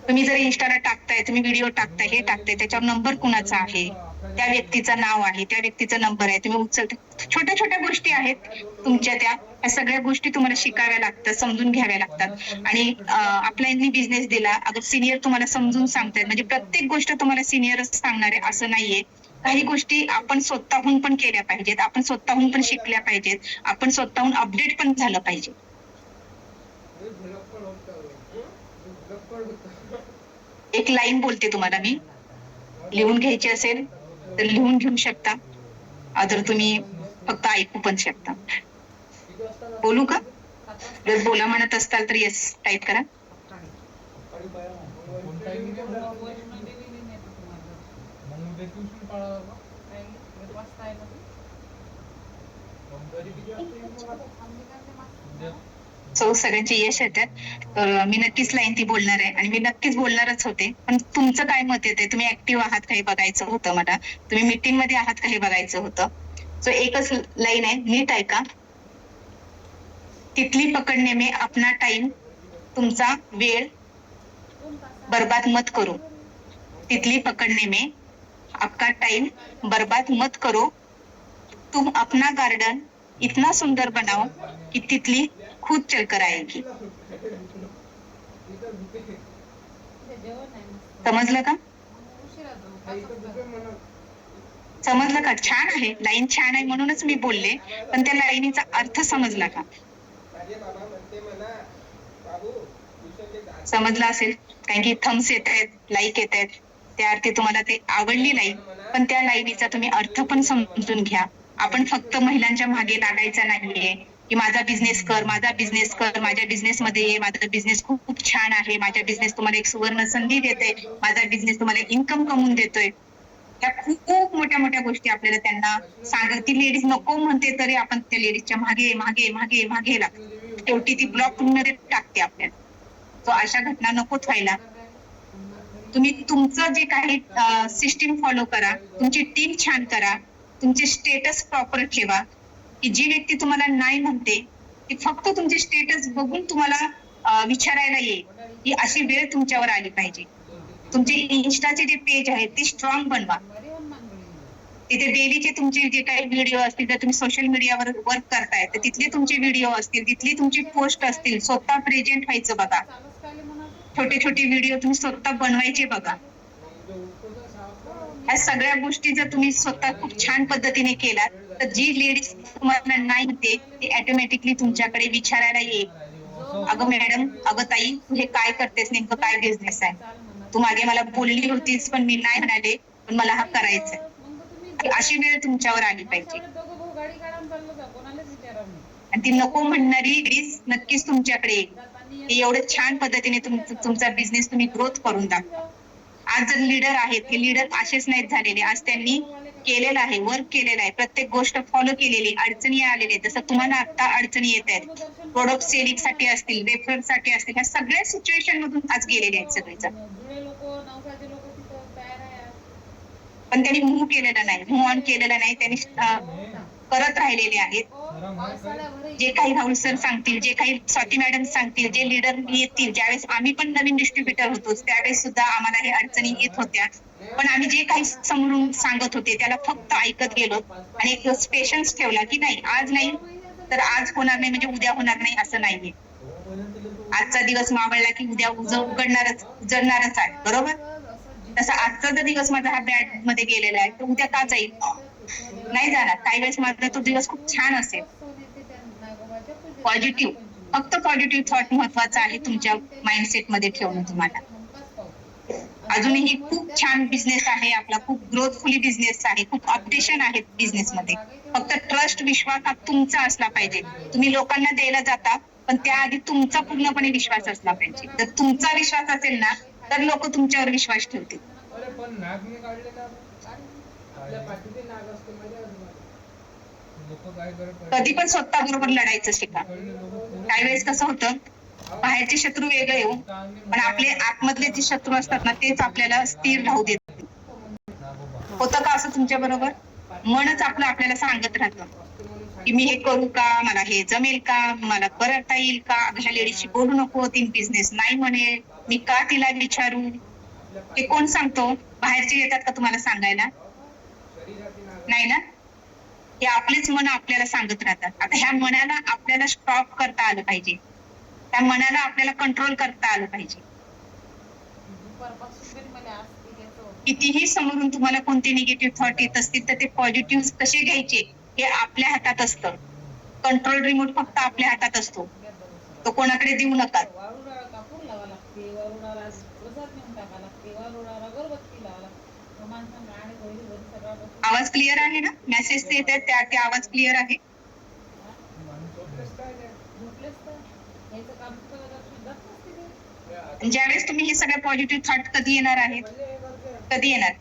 तुम्ही जर इन्स्टाला टाकताय, तुम्ही व्हिडिओ टाकताय, हे टाकताय, त्याच्यावर नंबर कुणाचा आहे, त्या व्यक्तीचं नाव आहे, त्या व्यक्तीचा नंबर आहे, तुम्ही उचलता. छोट्या छोट्या गोष्टी आहेत तुमच्या, त्या सगळ्या गोष्टी तुम्हाला शिकाव्या लागतात, समजून घ्याव्या लागतात. आणि आपल्यानी बिझनेस दिला, अगं सिनियर तुम्हाला समजून सांगतायत, म्हणजे प्रत्येक गोष्ट तुम्हाला सिनियरच सांगणार आहे असं नाहीये. काही गोष्टी आपण स्वतःहून पण केल्या पाहिजेत, आपण स्वतःहून पण शिकल्या पाहिजेत, आपण स्वतःहून अपडेट पण झालं पाहिजे. एक लाईन बोलते तुम्हाला मी, लिहून घ्यायची असेल तर लिहून घेऊ शकता, अदर तुम्ही फक्त ऐकू पण शकता. बोलू का? जर बोला म्हणत असताल तर येस टाईप करा. सो सगळ्यांचे यश येतात. तर मी नक्कीच लाईन ती बोलणार आहे आणि मी नक्कीच बोलणारच होते, पण तुमचं काय मत येते, तुम्ही ऍक्टिव्ह आहात काही बघायचं होतं मला, तुम्ही मीटिंग मध्ये आहात काही बघायचं होतं. सो एकच लाईन आहे, नीट ऐका. तिथली पकडणे में अपना टाइम, तुमचा वेळ बर्बाद मत करो. तितली पकड़ने में आपका टाइम बर्बाद मत करो. तुम अपना गार्डन इतना सुंदर बनाओ कि तितली खुद चलकर आएगी. समजलं का? समजलं का? छान आहे, लाईन छान आहे म्हणूनच मी बोलले, पण त्या लाईनीचा अर्थ समजला का? समजला असेल, कारण की थम्स येत आहेत, लाईक येत आहेत, त्या अर्थी तुम्हाला ते आवडली लाईन, पण त्या लाईनीचा तुम्ही अर्थ पण समजून घ्या. आपण फक्त महिलांच्या मागे लागायचं नाहीये की माझा बिझनेस कर, माझा बिझनेस कर, माझ्या बिझनेस मध्ये ये, माझा बिझनेस खूप खूप छान आहे, माझा बिझनेस तुम्हाला एक सुवर्ण संधी देते, माझा बिझनेस तुम्हाला इन्कम कमवून देतोय. त्या खूप मोठ्या मोठ्या गोष्टी आपल्याला त्यांना सांगत, ती लेडीज नको म्हणते तरी आपण त्या लेडीजच्या मागे मागे मागे मागे लागतो. शेवटी ती ब्लॉक मध्ये टाकते आपल्याला. तो अशा घटना नकोच व्हायला. तुम्ही तुमचं जे काही सिस्टीम फॉलो करा, तुमची टीम छान करा, तुमचे स्टेटस प्रॉपर ठेवा, की जी व्यक्ती तुम्हाला नाही म्हणते ती फक्त तुमचे स्टेटस बघून तुम्हाला विचारायला येईल, ही अशी वेळ तुमच्यावर आली पाहिजे. तुमचे इन्स्टाचे जे पेज आहेत ते स्ट्रॉंग बनवा. तिथे डेलीचे तुमचे जे काही व्हिडिओ असतील, जर तुम्ही सोशल मीडियावर वर्क करताय तर तिथले तुमचे व्हिडिओ असतील, तिथली तुमची पोस्ट असतील, स्वतः प्रेझेंट व्हायचं बघा. छोटे छोटे व्हिडिओ तुम्ही स्वतः बनवायचे बघा. ह्या सगळ्या गोष्टी जर तुम्ही स्वतः खूप छान पद्धतीने केलात तर जी लेडीज तुम्हाला नाही म्हणते ती ऑटोमॅटिकली तुमच्याकडे विचारायला येईल, अगं मॅडम, अगं ताई, तू हे काय करतेस, नेमकं काय बिझनेस आहे, तू मागे मला बोलली होतीस पण मी नाही म्हणाले, पण मला हा करायचा आहे. अशी वेळ तुमच्यावर आली पाहिजे. आणि ती नको म्हणणारी लेडीज नक्कीच तुमच्याकडे येईल. एवढं छान पद्धतीने तुमचा बिझनेस तुम्ही ग्रोथ करून दाखवा. आज जर लीडर आहेत, हे लीडर असेच नाहीत झालेले, आज त्यांनी केलेलं आहे, वर्क केलेलं आहे, प्रत्येक गोष्ट फॉलो केलेली, अडचणी आलेल्या आहेत. जसं तुम्हाला आता अडचणी येत आहेत, प्रोडक्ट सेलिंग साठी असतील, रेफरल साठी असतील, ह्या सगळ्या सिच्युएशन मधून आज गेलेले आहेत सगळेजण. पण त्यांनी मूव्ह केलेलं नाही, मूव्ह ऑन केलेलं नाही, त्यांनी करत राहिलेले आहेत. जे काही राहुल सर सांगतील, जे काही स्वाती मॅडम सांगतील, जे लीडर येतील, ज्यावेळेस आम्ही पण नवीन डिस्ट्रीब्युटर होतो त्यावेळेस सुद्धा आम्हाला हे अडचणी येत होत्या, पण आम्ही जे काही समोरून सांगत होते त्याला फक्त ऐकत गेलो आणि एक पेशन्स ठेवला की नाही, आज नाही तर आज होणार नाही म्हणजे उद्या होणार नाही असं नाहीये. आजचा दिवस मावळला की उद्या उजळणारच आहे, बरोबर? तसा आजचा जर दिवस माझा हा बॅड मध्ये गेलेला आहे तर उद्या का जाईल? नाही जाणार. काही वेळेस माझा तो दिवस खूप छान असेल. पॉझिटिव्ह, फक्त पॉझिटिव्ह थॉट महत्वाचा आहे तुमच्या माइंडसेट मध्ये ठेवणं. तुम्हाला अजूनही खूप छान बिझनेस आहे आपला, खूप ग्रोथफुली बिझनेस आहे, खूप अपडेशन आहे बिझनेस मध्ये. फक्त ट्रस्ट, विश्वास हा तुमचा असला पाहिजे. तुम्ही लोकांना द्यायला जाता पण त्याआधी तुमचा पूर्णपणे विश्वास असला पाहिजे. जर तुमचा विश्वास असेल ना तर लोक तुमच्यावर विश्वास ठेवतील. कधी पण स्वतः बरोबर लढायचं शिका. काही वेळेस कसं होतं, बाहेरचे शत्रू वेगळे येऊ पण आपले आतमधले जे शत्रू असतात ना तेच आपल्याला स्थिर राहू देत. होतं का असं तुमच्या बरोबर? मनच आपलं आपल्याला सांगत राहतं की मी हे करू का, मला हे जमेल का, मला करता येईल का, ह्या लेडीजशी बोलू नको, ती बिझनेस नाही म्हणेल, मी का तिला विचारू. हे कोण सांगतो? बाहेरचे येतात का तुम्हाला सांगायला? नाही ना. हे आपलेच मन आपल्याला सांगत राहतात. आता ह्या मनाला आपल्याला स्टॉप करता आलं पाहिजे, त्या मनाला आपल्याला कंट्रोल करता आलं पाहिजे. कितीही समोरून तुम्हाला कोणते निगेटिव्ह थॉट येत असतील तर ते पॉझिटिव्ह कसे घ्यायचे हे आपल्या हातात असतं. कंट्रोल रिमोट फक्त आपल्या हातात असतो, तो कोणाकडे देऊ नका. आवाज क्लिअर आहे ना? मेसेज येत आहेत ते आवाज क्लिअर आहे? ज्यावेळेस तुम्ही हे सगळे पॉझिटिव्ह थॉट कधी येणार आहेत, कधी येणार?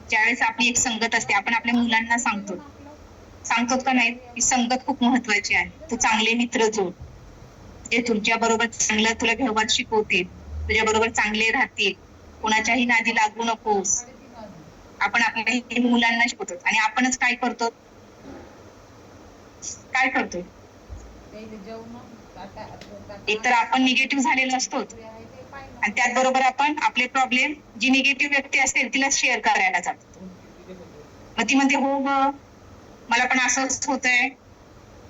ज्यावेळेस आपली एक संगत असते. आपण आपल्या मुलांना सांगतो का नाही की संगत खूप महत्वाची आहे. तू चांगले मित्र जोड, जे तुझ्या बरोबर चांगलं तुला व्यवहार शिकवतील, तुझ्या बरोबर चांगले राहतील, कोणाच्याही नादी लागू नकोस. आपण आपल्या मुलांना शिकवतो आणि आपणच काय करतो? एकतर आपण निगेटिव्ह झालेलो असतो आणि त्याचबरोबर आपण आपले प्रॉब्लेम जी निगेटिव्ह व्यक्ती असते तिला शेअर करायला जातो. मग ती म्हणते हो ग मला पण असंच होतंय,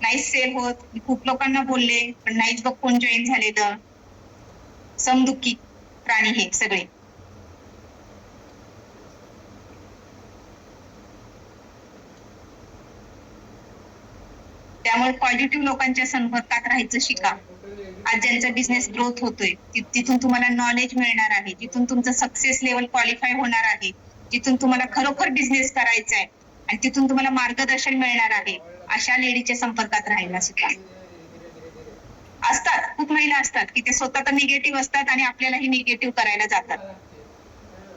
नाहीच सेल होत, मी खूप लोकांना बोलले पण नाहीच बघ कोण जॉईन झालेलं. समदुःखी प्राणी हे सगळे. त्यामुळे पॉझिटिव्ह लोकांच्या संपर्कात राहायचं शिका. आज ज्यांचा बिझनेस ग्रोथ होतोय तिथून तुम्हाला नॉलेज मिळणार आहे, तिथून तुमचं सक्सेस लेवल क्वालिफाय होणार आहे, तिथून तुम्हाला खरोखर बिझनेस करायचा आहे आणि तिथून तुम्हाला मार्गदर्शन मिळणार आहे. अशा लेडीच्या संपर्कात राहायला शिका. असतात खूप महिला असतात की ते स्वतः तर निगेटिव्ह असतात आणि आपल्यालाही निगेटिव्ह करायला जातात.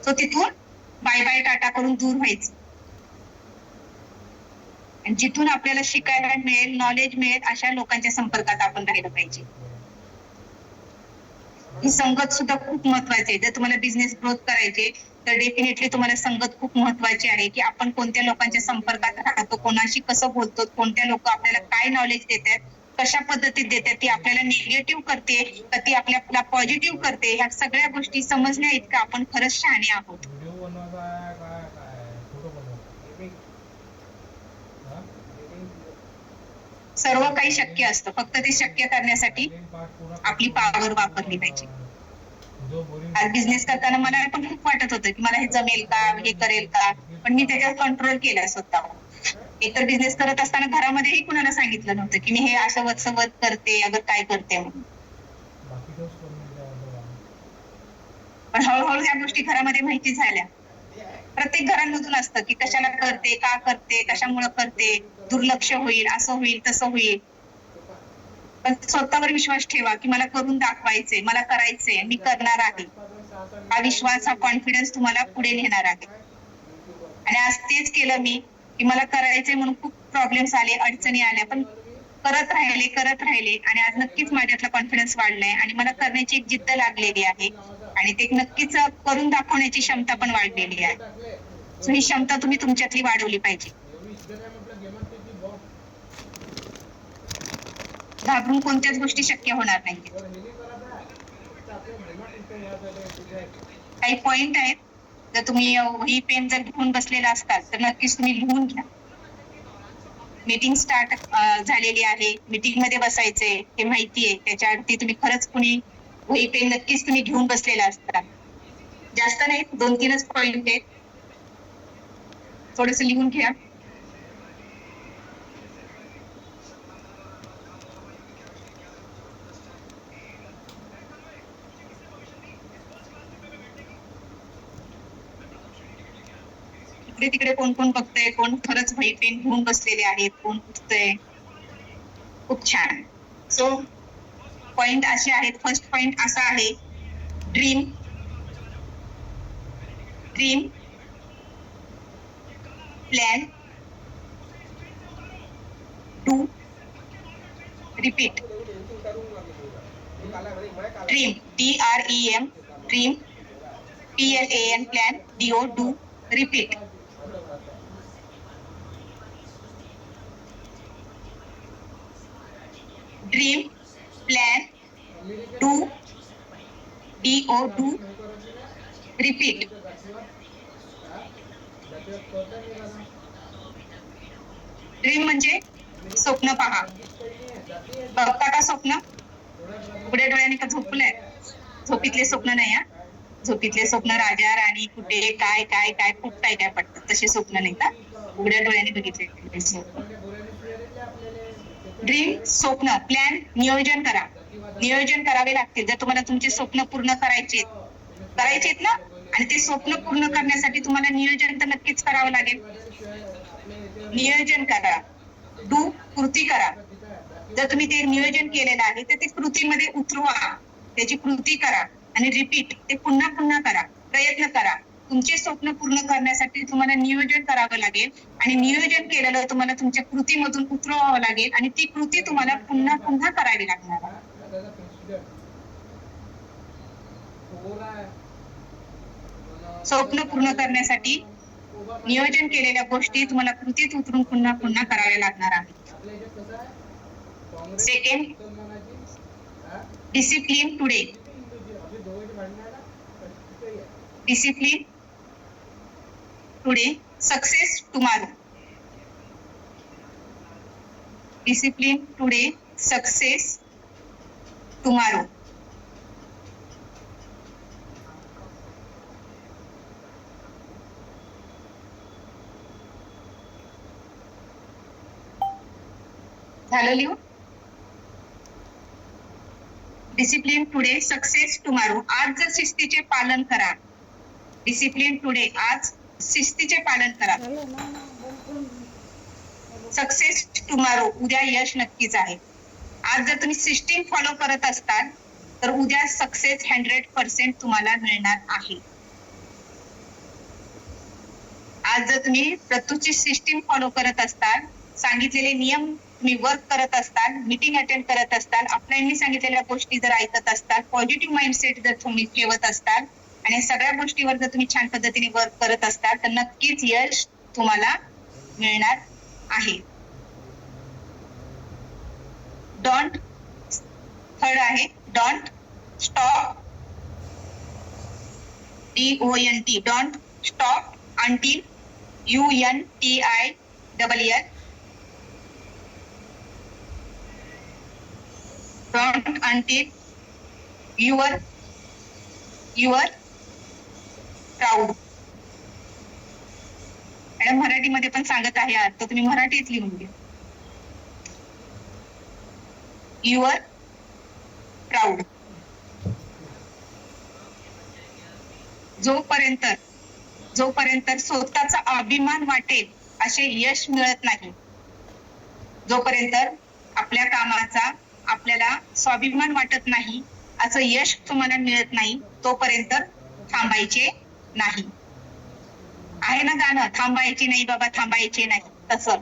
सो तिथून बाय बाय टाटा करून दूर व्हायचं आणि जिथून आपल्याला शिकायला मिळेल, नॉलेज मिळेल, अशा लोकांच्या संपर्कात आपण राहिलं पाहिजे. ही संगत सुद्धा खूप महत्वाची आहे. जर तुम्हाला बिझनेस ग्रोथ करायचे तर डेफिनेटली तुम्हाला संगत खूप महत्वाची आहे की आपण कोणत्या लोकांच्या संपर्कात राहतो, कोणाशी कसं बोलतो, कोणत्या लोक आपल्याला काय नॉलेज देतात, कशा पद्धतीत देतात, ती आपल्याला निगेटिव्ह करते का ती आपल्याला पॉझिटिव्ह करते, ह्या सगळ्या गोष्टी समजण्या इतकं आपण खरंच शहाणे आहोत. सर्व काही शक्य असतं, फक्त ते शक्य करण्यासाठी आपली पॉवर वापरली पाहिजे. आज बिझनेस करताना मला पण खूप वाटत होतं की मला हे जमेल का, हे करेल का, पण मी त्याच्यावर कंट्रोल केला स्वतः. एकतर बिझनेस करत असताना घरामध्येही कुणाला सांगितलं नव्हतं की मी हे असं वर्क करते, अगर काय करते म्हणून. पण हळूहळू ह्या गोष्टी घरामध्ये माहिती झाल्या. प्रत्येक घरांमधून असतं की कशाला करते, का करते, कशामुळे करते, दुर्लक्ष होईल, असं होईल, तसं होईल. पण स्वतःवर विश्वास ठेवा की मला करून दाखवायचे, मला करायचे, मी करणार आहे. हा विश्वास, हा कॉन्फिडन्स तुम्हाला पुढे नेणार आहे. आणि आज तेच केलं मी की मला करायचे म्हणून खूप प्रॉब्लेम्स आले, अडचणी आल्या, पण करत राहिले आणि आज नक्कीच माझ्यातला कॉन्फिडन्स वाढलाय आणि मला करण्याची एक जिद्द लागलेली आहे आणि ते नक्कीच करून दाखवण्याची क्षमता पण वाढलेली आहे. सो ही क्षमता तुम्ही तुमच्यातली वाढवली पाहिजे. घाबरून कोणत्याच गोष्टी शक्य होणार नाही. काही पॉइंट आहेत, जर तुम्ही वही पेन जर घेऊन बसलेला असताल तर नक्कीच तुम्ही लिहून घ्या. मीटिंग स्टार्ट झालेली आहे, मीटिंग मध्ये बसायचंय हे माहिती आहे, त्याच्यावरती तुम्ही खरंच कुणी वही पेन नक्कीच तुम्ही घेऊन बसलेला असता. जास्त नाही, 2-3च पॉइंट आहेत, थोडस लिहून घ्या. इकडे तिकडे कोण कोण बघतंय, कोण खरंच वही पेन घेऊन बसलेले आहेत, कोण उठतंय. खूप छान. सो पॉइंट असे आहेत. फर्स्ट पॉइंट असा आहे, dream plan do repeat. Dream DREM, dream PLAN, plan DO, do repeat. Dream plan do DO, do repeat. Dream म्हणजे स्वप्न पहा. बघता का स्वप्न? उघड्या डोळ्याने का झोपलंय? झोपीतले स्वप्न नाही हा. झोपीतले स्वप्न राजा राणी कुठे काय काय काय खूप काय काय पडतात, तसे स्वप्न नाही का, उघड्या डोळ्याने बघितले स्वप्न. ड्रीम स्वप्न, प्लॅन नियोजन करा. नियोजन करावे लागतील जर तुम्हाला तुमचे स्वप्न पूर्ण करायचेत ना, आणि ते स्वप्न पूर्ण करण्यासाठी तुम्हाला नियोजन तर नक्कीच करावं लागेल. नियोजन करा. डू कृती करा. जर तुम्ही ते नियोजन केलेलं आहे तर ते कृतीमध्ये उतरवा, त्याची कृती करा आणि रिपीट, ते पुन्हा पुन्हा करा, प्रयत्न करा. तुमचे स्वप्न पूर्ण करण्यासाठी तुम्हाला नियोजन करावं लागेल आणि नियोजन केलेलं तुम्हाला तुमच्या कृतीमधून उतरवावं लागेल आणि ती कृती तुम्हाला पुन्हा पुन्हा करावी लागणार आहे. स्वप्न पूर्ण करण्यासाठी नियोजन केलेल्या गोष्टी तुम्हाला कृतीत उतरून पुन्हा पुन्हा कराव्या लागणार आहेत. Second, discipline today. Discipline today, success tomorrow. Discipline today, success tomorrow. झालं लिहून? Discipline today, success tomorrow. आज जर शिस्तीचे पालन करा. डिसिप्लिन टुडे, आज शिस्तीचे पालन करा. सक्सेस टुमारो, उद्या यश नक्कीच आहे. आज जर तुम्ही सिस्टीम फॉलो करत असताल तर उद्या सक्सेस 100% तुम्हाला मिळणार आहे. आज जर तुम्ही प्रत्येकची सिस्टीम फॉलो करत असताल, सांगितलेले नियम तुम्ही वर्क करत असताल, मीटिंग अटेंड करत असताल, आपल्यानी सांगितलेल्या गोष्टी जर ऐकत असताल, पॉझिटिव्ह माइंडसेट जर तुम्ही ठेवत असताल आणि सगळ्या गोष्टीवर जर तुम्ही छान पद्धतीने वर्क करत असताल तर नक्कीच यश तुम्हाला मिळणार आहे. डोंट, थर्ड आहे don't stop, DONT, don't stop until UNTILL, don't until your proud. Madam मराठीमध्ये पण सांगत आहे आज, तर तुम्ही मराठीत लिहून घ्या. Your proud. जोपर्यंत स्वतःचा अभिमान वाटेल असे यश मिळत नाही, जोपर्यंत आपल्या कामाचा आपल्याला स्वाभिमान वाटत नाही असं यश तुम्हाला मिळत नाही, तोपर्यंत थांबायचे नाही. आहे ना गाणं, थांबायचे नाही बाबा, थांबायचे नाही. तसं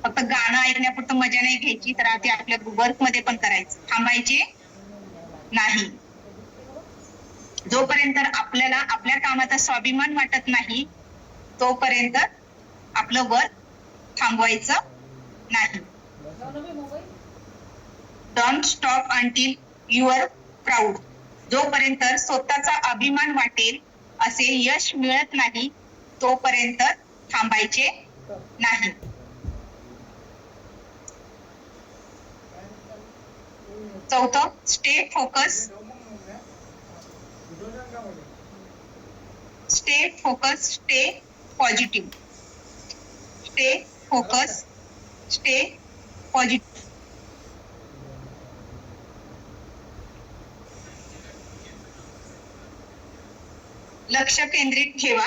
फक्त गाणं ऐकण्यापुरतं मजा नाही घ्यायची, तर ते आपल्या वर्क मध्ये पण करायचं. थांबायचे नाही. जोपर्यंत आपल्याला आपल्या कामाचा स्वाभिमान वाटत नाही तोपर्यंत आपलं वर्क थांबवायचं नाही. Don't stop until your proud. जोपर्यंत स्वतःचा अभिमान वाटेल असे यश मिळत नाही तोपर्यंत थांबायचे नाही. चौथं, stay focus. Stay focus, stay positive. Stay focus, stay positive. लक्ष केंद्रित ठेवा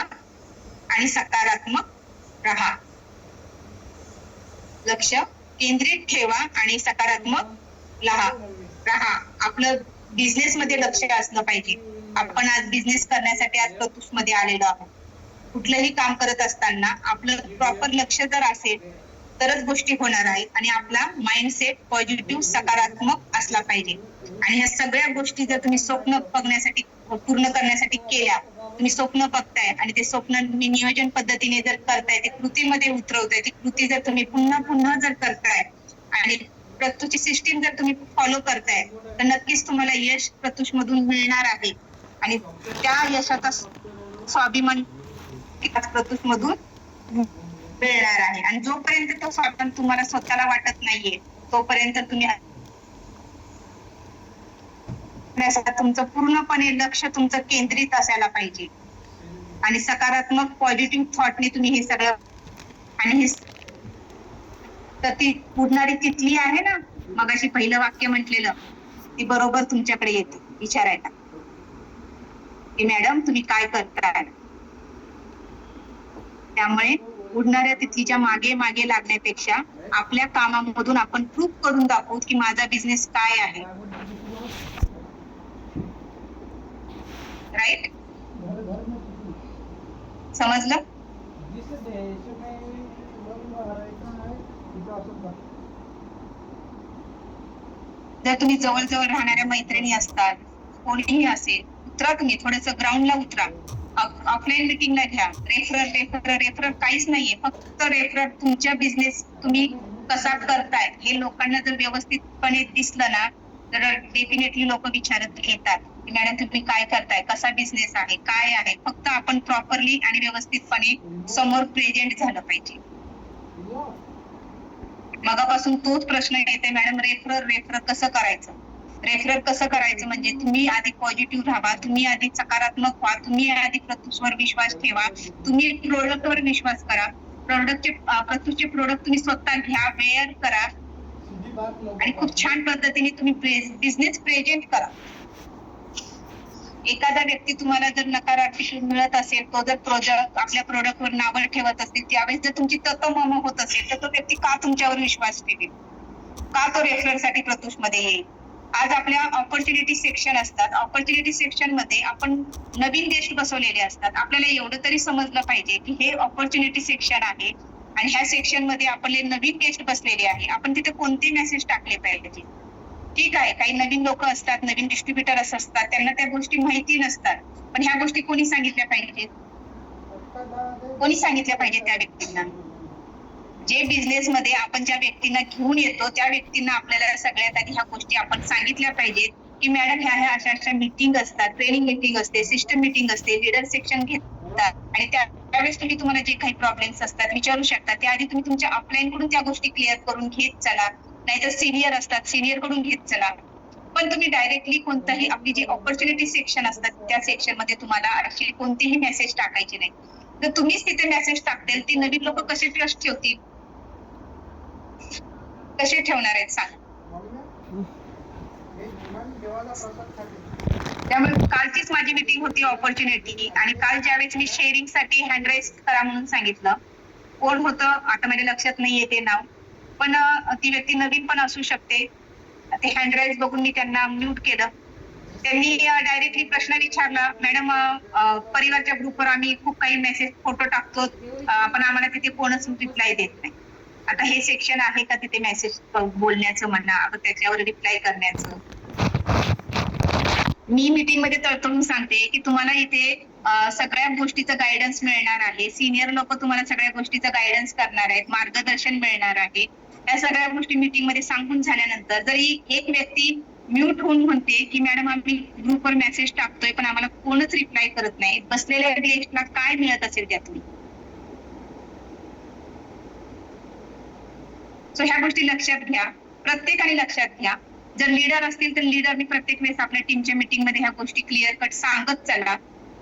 आणि सकारात्मक राहा. लक्ष केंद्रित ठेवा आणि सकारात्मक राहा. आपलं बिझनेस मध्ये लक्ष असलं पाहिजे. आपण आज बिझनेस करण्यासाठी आज प्रतुष मध्ये आलेलो आहोत. कुठलंही काम करत असताना आपलं प्रॉपर लक्ष जर असेल तरच गोष्टी होणार आहेत आणि आपला माइंडसेट पॉझिटिव्ह सकारात्मक असला पाहिजे. आणि ह्या सगळ्या गोष्टी जर तुम्ही स्वप्न बघण्यासाठी पूर्ण करण्यासाठी केल्या, तुम्ही स्वप्न बघताय आणि ते स्वप्न तुम्ही नियोजन पद्धतीने जर करताय, ते कृतीमध्ये उतरवताय, ती कृती जर तुम्ही पुन्हा पुन्हा जर करताय आणि प्रत्युषची सिस्टीम जर तुम्ही फॉलो करताय तर नक्कीच तुम्हाला यश प्रत्युष मधून मिळणार आहे आणि त्या यशाचा स्वाभिमान प्रत्युष मधून मिळणार आहे. आणि जोपर्यंत तो स्वाभिमान तुम्हाला स्वतःला वाटत नाहीये तोपर्यंत तुम्ही तुमचं पूर्णपणे लक्ष तुमचं केंद्रित असायला पाहिजे आणि सकारात्मक पॉझिटिव्ह थॉटने तुम्ही हे सगळं. आणि हे तर ती उडणारी तिथली आहे ना, मगाशी पहिलं वाक्य म्हटलेलं, ती बरोबर तुमच्याकडे येते विचारायला की मॅडम तुम्ही काय करताय. त्यामुळे उडणाऱ्या तिथलीच्या मागे मागे लागण्यापेक्षा आपल्या कामामधून आपण प्रूफ करून दाखवू की माझा बिझनेस काय आहे. राईट? समजलं? जर तुम्ही जवळ राहणाऱ्या मैत्रिणी असतात, कोणीही असेल, उतरा तुम्ही थोडस ग्राउंडला उतरा. ऑफलाईन मीटिंगला घ्या. रेफरल काहीच नाहीये, फक्त रेफरल तुमच्या बिझनेस तुम्ही कसा करताय हे लोकांना जर व्यवस्थितपणे दिसलं ना तर डेफिनेटली लोक विचारत येतात की मॅडम तुम्ही काय करताय, कसा बिझनेस आहे, काय आहे. फक्त आपण प्रॉपरली आणि व्यवस्थितपणे समोर प्रेझेंट झालं पाहिजे. मगापासून तोच प्रश्न येते मॅडम, रेफरल कसं करायचं. रेफरल कसं करायचं म्हणजे तुम्ही आधी पॉझिटिव्ह राहा, तुम्ही आधी सकारात्मक व्हा, तुम्ही आधी प्रत्युषवर विश्वास ठेवा, तुम्ही प्रोडक्टवर विश्वास करा. प्रत्युषचे प्रोडक्ट तुम्ही स्वतः घ्या, वेअर करा आणि खूप छान पद्धतीने तुम्ही बिझनेस प्रेझेंट करा. एखादा व्यक्ती तुम्हाला जर नकारात्मक मिळत असेल, तो जर प्रोडक्ट आपल्या प्रोडक्टवर नावं ठेवत असेल, त्यावेळेस जर तुमची तत्वमम होत असेल तर तो व्यक्ती का तुमच्यावर विश्वास ठेवेल, का तो रेफरन्ससाठी प्रतुष मध्ये येईल. आज आपल्या ऑपॉर्च्युनिटी सेक्शन असतात. ऑपॉर्च्युनिटी सेक्शन मध्ये आपण नवीन गेस्ट बसवलेले असतात. आपल्याला एवढं तरी समजलं पाहिजे की हे ऑपॉर्च्युनिटी सेक्शन आहे आणि ह्या सेक्शन मध्ये आपले नवीन गेस्ट बसलेले आहे. आपण तिथे कोणते मेसेज टाकले पाहिजे. ठीक आहे, काही नवीन लोक असतात, नवीन डिस्ट्रीब्युटर असतात, त्यांना त्या गोष्टी माहिती नसतात, पण ह्या गोष्टी कोणी सांगितल्या पाहिजेत, कोणी सांगितल्या पाहिजे त्या व्यक्तींना. जे बिझनेस मध्ये आपण ज्या व्यक्तींना घेऊन येतो त्या व्यक्तींना आपल्याला सगळ्यात आधी ह्या गोष्टी आपण सांगितल्या पाहिजेत की मॅडम ह्या अशा मीटिंग असतात, ट्रेनिंग मीटिंग असते, सिस्टम मीटिंग असते, लीडर सेक्शन घेतात आणि त्यावेळेस तुम्ही तुम्हाला जे काही प्रॉब्लेम्स असतात विचारू शकता. त्याआधी तुम्ही तुमच्या अपलाईन कडून त्या गोष्टी क्लिअर करून घेत चला, नाहीतर सिनियर असतात, सिनियर कडून घेत चला. पण तुम्ही डायरेक्टली कोणताही आपली जी ऑपॉर्च्युनिटी सेक्शन असतात त्या सेक्शन मध्ये तुम्हाला ऍक्च्युअली कोणतेही मेसेज टाकायचे नाही. जर तुम्हीच तिथे मेसेज टाकतील ती नवीन लोक कसे ट्रस्ट ठेवतील, कसे ठेवणार आहेत सांग. त्यामुळे कालचीच माझी मीटिंग होती ऑपॉर्च्युनिटी आणि काल ज्यावेळेस मी शेअरिंग साठी हँड राईज करा म्हणून सांगितलं, कोण होतं आता माझ्या लक्षात नाहीये ते नाव, पण ती व्यक्ती नवीन पण असू शकते. ते हँड राईज बघून मी त्यांना म्यूट केलं. त्यांनी डायरेक्टली प्रश्न विचारला, मॅडम परिवारच्या ग्रुपवर आम्ही खूप काही मेसेज फोटो टाकतो पण आम्हाला तिथे कोणच रिप्लाय देत नाही. आता हे सेक्शन आहे का तिथे मेसेज बोलण्याचं म्हणा, त्याच्यावर रिप्लाय करण्याचं. मी मीटिंग मध्ये तळतळून सांगते की तुम्हाला इथे सगळ्या गोष्टीचं गायडन्स मिळणार आहे. सिनियर लोक तुम्हाला सगळ्या गोष्टीचं गायडन्स करणार आहेत, मार्गदर्शन मिळणार आहे. या सगळ्या गोष्टी मीटिंग मध्ये सांगून झाल्यानंतर जरी एक व्यक्ती म्यूट होऊन म्हणते की मॅडम आम्ही ग्रुपवर मेसेज टाकतोय पण आम्हाला कोणच रिप्लाय करत नाही, बसलेल्या गेस्टला काय मिळत असेल त्यातून. सो ह्या गोष्टी लक्षात घ्या, प्रत्येकाने लक्षात घ्या. जर लीडर असतील तर लीडरनी प्रत्येक वेळेस आपल्या टीमच्या मीटिंग मध्ये ह्या गोष्टी क्लिअर कट सांगत चला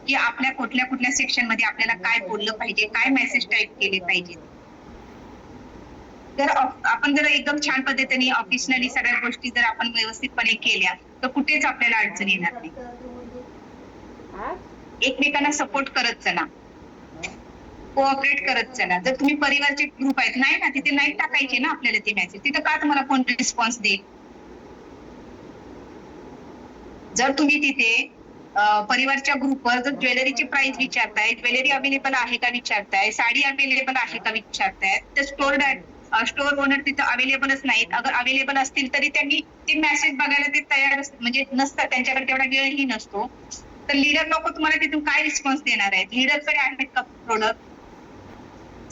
की आपल्या कुठल्या कुठल्या सेक्शन मध्ये आपल्याला काय बोललं पाहिजे, काय मेसेज टाईप केले पाहिजे. जर आपण जर एकदम छान पद्धतीने ऑफिशियली सगळ्या गोष्टी जर आपण व्यवस्थितपणे केल्या तर कुठेच आपल्याला अडचण येणार नाही. एकमेकांना सपोर्ट करत चला, कोऑपरेट करत चला. जर तुम्ही परिवारचे ग्रुप आहेत नाही ना, तिथे नाही टाकायचे ना आपल्याला ते मेसेज, तिथे का तुम्हाला कोण रिस्पॉन्स देईल. जर तुम्ही तिथे परिवारच्या ग्रुपवर जर ज्वेलरीची प्राइस विचारताय, ज्वेलरी अवेलेबल आहे का विचारताय, साडी अवेलेबल आहे का विचारताय, तर स्टोर ओनर तिथं अवेलेबलच नाहीत. अगर अवेलेबल असतील तरी त्यांनी ते मेसेज बघायला ते तयार म्हणजे नसतात, त्यांच्याकडे तेवढा वेळही नसतो. तर लीडर लोक तुम्हाला तिथून काय रिस्पॉन्स देणार आहेत. लीडरकडे आहेत का प्रोडक्ट,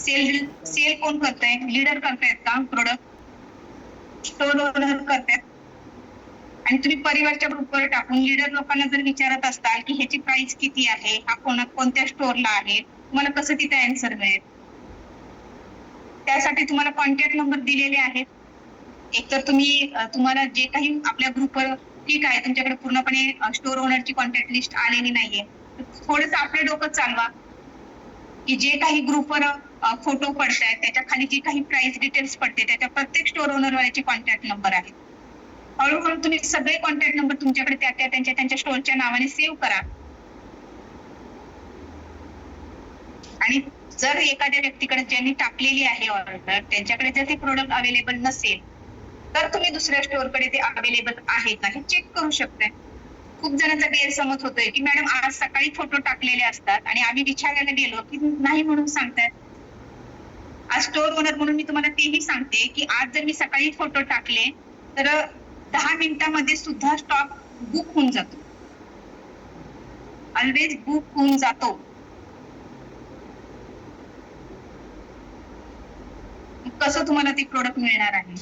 सेल कोण करताय, लीडर करतायत का प्रोडक्ट, स्टोर ओनर करतायत. आणि तुम्ही परिवारच्या ग्रुपवर टाकून लीडर लोकांना जर विचारत असताल की ह्याची प्राइस किती आहे, हा कोणत्या स्टोरला आहे, तुम्हाला कसं तिथे आन्सर मिळेल. त्यासाठी तुम्हाला कॉन्टॅक्ट नंबर दिलेले आहेत. एकतर तुम्हाला जे काही आपल्या ग्रुपवर, ठीक आहे तुमच्याकडे पूर्णपणे स्टोर ओनरची कॉन्टॅक्ट लिस्ट आलेली नाहीये, थोडंसं आपलं डोकं चालवा की जे काही ग्रुपवर फोटो पडतायत त्याच्या खाली जी काही प्राइस डिटेल्स पडते त्याच्या प्रत्येक स्टोर ओनर वाल्याचे कॉन्टॅक्ट नंबर आहेत. हळूहळू तुम्ही सगळे कॉन्टॅक्ट नंबर तुमच्याकडे त्यांच्या स्टोरच्या नावाने सेव्ह करा. आणि जर एखाद्या व्यक्तीकडे ज्यांनी टाकलेली आहे ऑर्डर त्यांच्याकडे जर ते प्रोडक्ट अवेलेबल नसेल तर तुम्ही दुसऱ्या स्टोअरकडे ते अवेलेबल आहे का हे चेक करू शकताय. खूप जणांचा गैरसमज होतोय की मॅडम आज सकाळी फोटो टाकलेले असतात आणि आम्ही विचारायला गेलो की नाही म्हणून सांगतायत. आज स्टोअर ओनर म्हणून मी तुम्हाला तेही सांगते की आज जर मी सकाळी फोटो टाकले तर 10 मिनिटांमध्ये सुद्धा स्टॉक बुक होऊन जातो, ऑलवेज बुक होऊन जातो. कसं तुम्हाला ते प्रोडक्ट मिळणार आहे.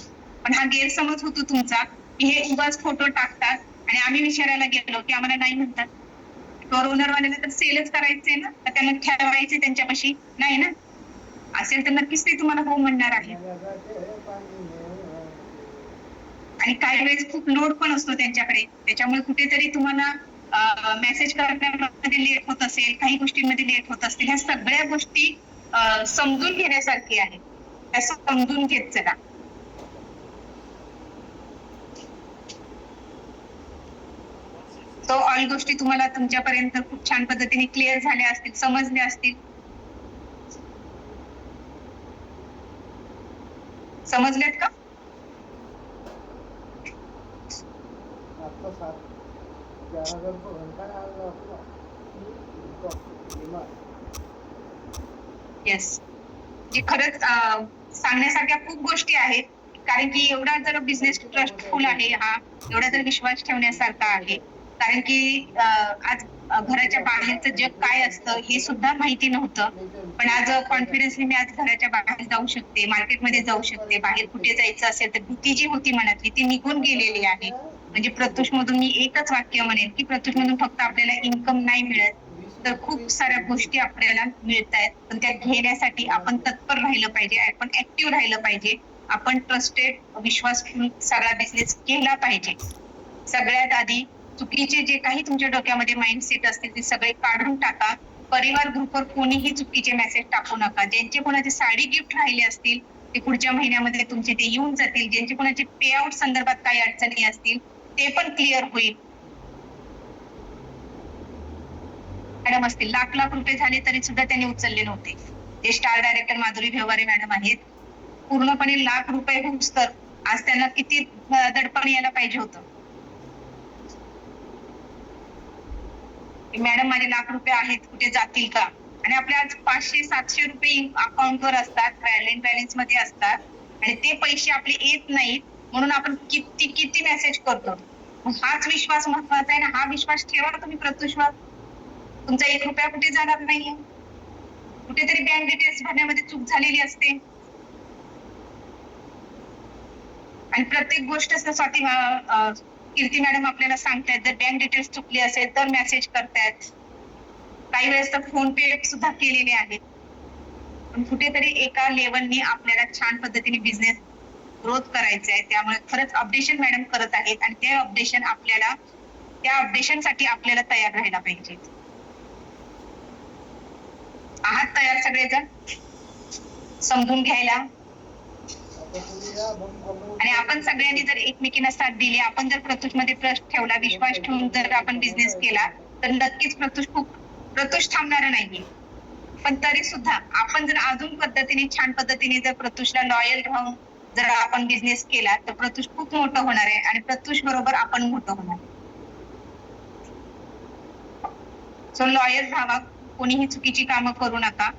पण हा गैरसमज होतो तुमचा की हे उगाच फोटो टाकतात आणि आम्ही विचारायला गेलो की आम्हाला नाही म्हणतात. स्टोअर ओनर वाल्याला तर सेलच करायचंय ना, तर त्यांना ठेवायचे त्यांच्यापाशी नाही ना, असेल तर नक्कीच ते तुम्हाला हो म्हणणार आहे. आणि काही वेळेस खूप लोड पण असतो त्यांच्याकडे, त्याच्यामुळे कुठेतरी तुम्हाला मेसेज करण्यामध्ये लेट होत असेल, काही गोष्टींमध्ये लेट होत असतील. ह्या सगळ्या गोष्टी समजून घेण्यासारखी आहे, त्या समजून घेत चला. सो ऑल गोष्टी तुम्हाला तुमच्यापर्यंत खूप छान पद्धतीने क्लिअर झाल्या असतील, समजल्या असतील. समजलेत का? आपका 11,000 तो घंटा आएगा आपका येस. जे खरंच सांगण्यासारख्या खूप गोष्टी आहेत, कारण की एवढा जर बिझनेस ट्रस्टफुल आहे हा, एवढा जर विश्वास ठेवण्यासारखा आहे, कारण की आज घराच्या बाहेरचं जग काय असतं हे सुद्धा माहिती नव्हतं. पण आज कॉन्फिडन्सली मी आज घराच्या बाहेर जाऊ शकते, मार्केटमध्ये जाऊ शकते, बाहेर कुठे जायचं असेल तर भीती जी होती मनातली ती निघून गेलेली आहे. म्हणजे प्रत्युष मधून मी एकच वाक्य म्हणेन की प्रत्युष मधून फक्त आपल्याला इन्कम नाही मिळत, तर खूप साऱ्या गोष्टी आपल्याला मिळत आहेत, पण त्या घेण्यासाठी आपण तत्पर राहिलं पाहिजे, आपण ऍक्टिव्ह राहिलं पाहिजे, आपण ट्रस्टेड विश्वास ठेवून सगळा बिझनेस केला पाहिजे. सगळ्यात आधी चुकीचे जे काही तुमच्या डोक्यामध्ये माइंडसेट असतील ते सगळे काढून टाका. परिवार ग्रुपवर कोणीही चुकीचे मेसेज टाकू नका. ज्यांचे कोणाचे साडी गिफ्ट राहिले असतील ते पुढच्या महिन्यामध्ये तुमचे ते येऊन जातील. ज्यांचे कोणाचे पे आउट संदर्भात काही अडचणी असतील ते पण क्लिअर होईल. मॅडम असतील लाख रुपये झाले तरी सुद्धा त्यांनी उचलले नव्हते. जे star director Madhuri Vyavahare madam आहेत, पूर्णपणे लाख रुपये होऊस तर आज त्यांना किती दडपण यायला पाहिजे होतं. मॅडम माझे लाख रुपये आहेत कुठे जातील का? आणि आपले आज 500-700 रुपये अकाउंटवर असतात, बॅलन्स मध्ये असतात आणि ते पैसे आपले येत नाहीत म्हणून आपण किती मेसेज करतो. हाच विश्वास महत्वाचा आहे ना. हा विश्वास ठेवा तुम्ही प्रत्युषवर. तुमचा 1 रुपया कुठे जाणार नाहीये. कुठेतरी बँक डिटेल्स भरण्यामध्ये चूक झालेली असते आणि प्रत्येक गोष्ट स्वाती कीर्ती मॅडम आपल्याला सांगतायत जर बँक डिटेल्स चुकली असेल तर मेसेज करतायत. काही वेळेस तर फोन पे सुद्धा केलेले आहेत. पण कुठेतरी एका लेवलनी आपल्याला छान पद्धतीने बिझनेस ग्रोथ करायचा आहे. त्यामुळे खरंच अपडेशन मॅडम करत आहेत आणि त्या अपडेशनसाठी आपल्याला तयार राहायला पाहिजे. आहात तयार सगळेजण समजून घ्यायला? आणि आपण सगळ्यांनी जर एकमेकींना साथ दिली, आपण जर प्रत्युष मध्ये ट्रस्ट ठेवला, विश्वास ठेवून जर आपण बिझनेस केला तर नक्कीच प्रत्युष थांबणार नाहीये. पण तरी सुद्धा आपण जर अजून छान पद्धतीने जर प्रत्युषला लॉयल राहून जर आपण बिझनेस केला तर प्रत्युष खूप मोठं होणार आहे आणि प्रत्युष बरोबर आपण मोठं होणार. सो लॉयल राहा, कोणीही चुकीची कामं करू नका.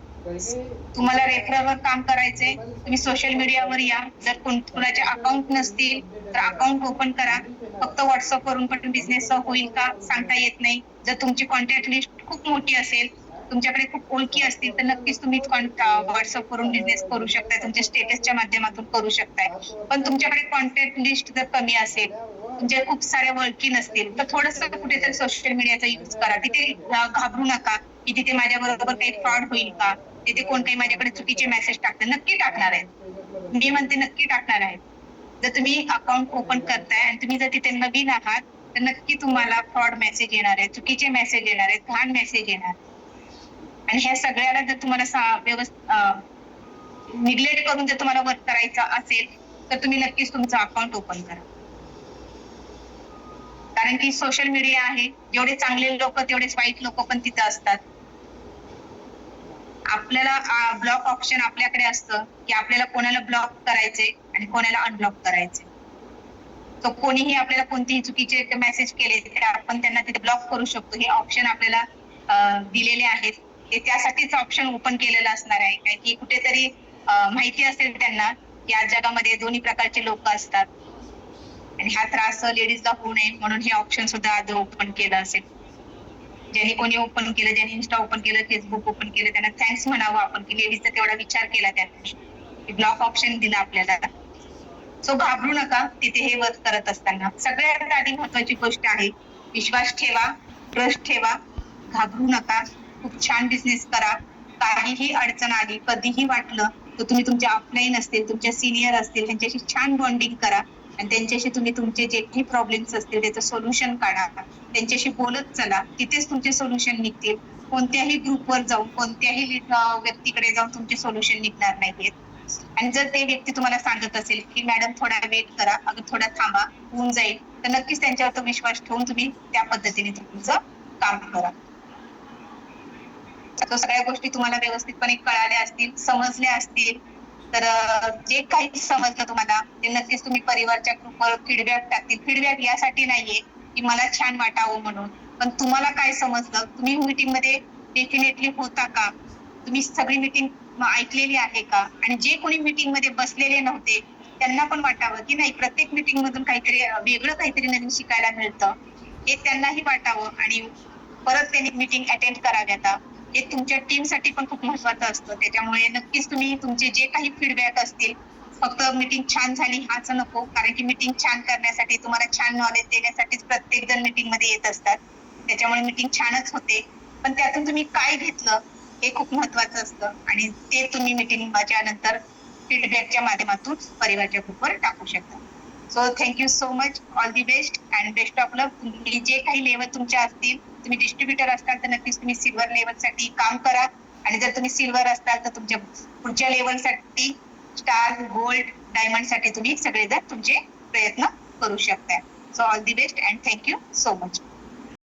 तुम्हाला रेफरवर काम करायचंय, तुम्ही सोशल मीडियावर या. जर कोणाचे अकाउंट नसतील तर अकाउंट ओपन करा. फक्त व्हॉट्सअप वरून पण बिझनेस होईल का सांगता येत नाही. जर तुमची कॉन्टॅक्ट लिस्ट खूप मोठी असेल, तुमच्याकडे खूप ओळखी असतील तर नक्कीच तुम्ही व्हॉट्सअप वरून बिझनेस करू शकताय, तुमच्या स्टेटसच्या माध्यमातून करू शकताय. पण तुमच्याकडे कॉन्टॅक्ट लिस्ट जर कमी असेल, तुमच्या खूप साऱ्या ओळखी नसतील तर थोडंसं कुठेतरी सोशल मीडियाचा यूज करा. तिथे घाबरू नका की तिथे माझ्या बरोबर काही फ्रॉड होईल का, तिथे कोण काही माझ्याकडे चुकीचे मेसेज टाकतात. नक्की टाकणार आहेत, मी म्हणते नक्की टाकणार आहेत. जर तुम्ही अकाउंट ओपन करताय आणि तुम्ही जर तिथे नवीन आहात तर नक्की तुम्हाला फ्रॉड मेसेज येणार आहे, चुकीचे मेसेज येणार आहेत, घाण मेसेज येणार. आणि ह्या सगळ्याला जर तुम्हाला निग्लेक्ट करून जर तुम्हाला वर्क करायचं असेल तर तुम्ही नक्कीच तुमचं अकाउंट ओपन करा. कारण की सोशल मीडिया आहे, जेवढे चांगले लोक तेवढेच वाईट लोक पण तिथं असतात. आपल्याला ब्लॉक ऑप्शन आपल्याकडे असतं की आपल्याला कोणाला ब्लॉक करायचे आणि कोणाला अनब्लॉक करायचे. तो कोणीही आपल्याला कोणतेही चुकीचे मेसेज केले तर आपण त्यांना तिथे ब्लॉक करू शकतो. हे ऑप्शन आपल्याला दिलेले आहेत. हे त्यासाठीच ऑप्शन ओपन केलेलं असणार आहे. कारण की कुठेतरी माहिती असेल त्यांना की आज जगामध्ये दोन्ही प्रकारचे लोक असतात आणि हा त्रास लेडीजला होऊ नये म्हणून हे ऑप्शन सुद्धा आज ओपन केलं असेल. ज्यांनी कोणी ओपन केलं, ज्यांनी इन्स्टा ओपन केलं, फेसबुक ओपन केलं, त्यांना थँक्स म्हणावं आपण की लेडीजचा तेवढा विचार केला, त्यांनी ब्लॉक ऑप्शन दिला आपल्याला. सो घाबरू नका तिथे हे वर्क करत असताना. सगळ्यात आधी महत्वाची गोष्ट आहे विश्वास ठेवा, ट्रस्ट ठेवा, घाबरू नका. खूप छान बिझनेस करा. काहीही अडचण आली, कधीही वाटलं तर तुम्ही तुमचे अपलाईन असतील, तुमच्या सिनियर असतील त्यांच्याशी छान बॉन्डिंग करा आणि त्यांच्याशी तुम्ही तुमचे जे काही प्रॉब्लेम्स असतील त्याचं सोल्युशन काढा. त्यांच्याशी बोलत चला, तिथेच तुमचे सोल्युशन निघतील. कोणत्याही ग्रुपवर जाऊन, कोणत्याही व्यक्तीकडे जाऊन तुमचे सोल्युशन निघणार नाहीयेत. आणि जर ते व्यक्ती तुम्हाला सांगत असेल की मॅडम थोडा वेट करा, अगं थोडा थांबा, होऊन जाईल, तर नक्कीच त्यांच्यावर तो विश्वास ठेवून तुम्ही त्या पद्धतीने तुमचं काम करा. तर सगळ्या गोष्टी तुम्हाला व्यवस्थितपणे कळाल्या असतील, समजल्या असतील. तर जे काही समजलं तुम्हाला ते नक्कीच तुम्ही परिवारच्या ग्रुपवर फीडबॅक टाकतील. फीडबॅक यासाठी नाहीये की मला छान वाटावं म्हणून, पण तुम्हाला काय समजलं, तुम्ही मीटिंग मध्ये डेफिनेटली होता का, तुम्ही सगळी मीटिंग ऐकलेली आहे का, आणि जे कोणी मीटिंग मध्ये बसलेले नव्हते त्यांना पण वाटावं की नाही प्रत्येक मीटिंग मधून काहीतरी वेगळं काहीतरी नवीन शिकायला मिळतं, हे त्यांनाही वाटावं आणि परत त्यांनी मीटिंग अटेंड कराव्यात. हे तुमच्या टीम साठी पण खूप महत्वाचं असतं. त्याच्यामुळे नक्कीच तुम्ही तुमचे जे काही फीडबॅक असतील, फक्त मीटिंग छान झाली हाच नको, कारण की मीटिंग छान करण्यासाठी तुम्हाला छान नॉलेज देण्यासाठीच प्रत्येक जण मीटिंग मध्ये येत असतात. त्याच्यामुळे मीटिंग छानच होते, पण त्यातून तुम्ही काय घेतलं हे खूप महत्वाचं असतं आणि ते तुम्ही मीटिंगच्या नंतर फीडबॅकच्या माध्यमातून परिवारच्या ग्रुपवर टाकू शकता. So thank you so much, all the best and best of luck. तुम्ही जे काही लेवल तुमच्या असतील, तुम्ही डिस्ट्रीब्युटर असताल तर नक्कीच तुम्ही सिल्वर लेवलसाठी काम करा, आणि जर तुम्ही सिल्वर असताल तर तुमच्या पुढच्या लेवलसाठी स्टार, गोल्ड, डायमंड साठी तुम्ही सगळेजण तुमचे प्रयत्न करू शकता. So all the best and thank you so much.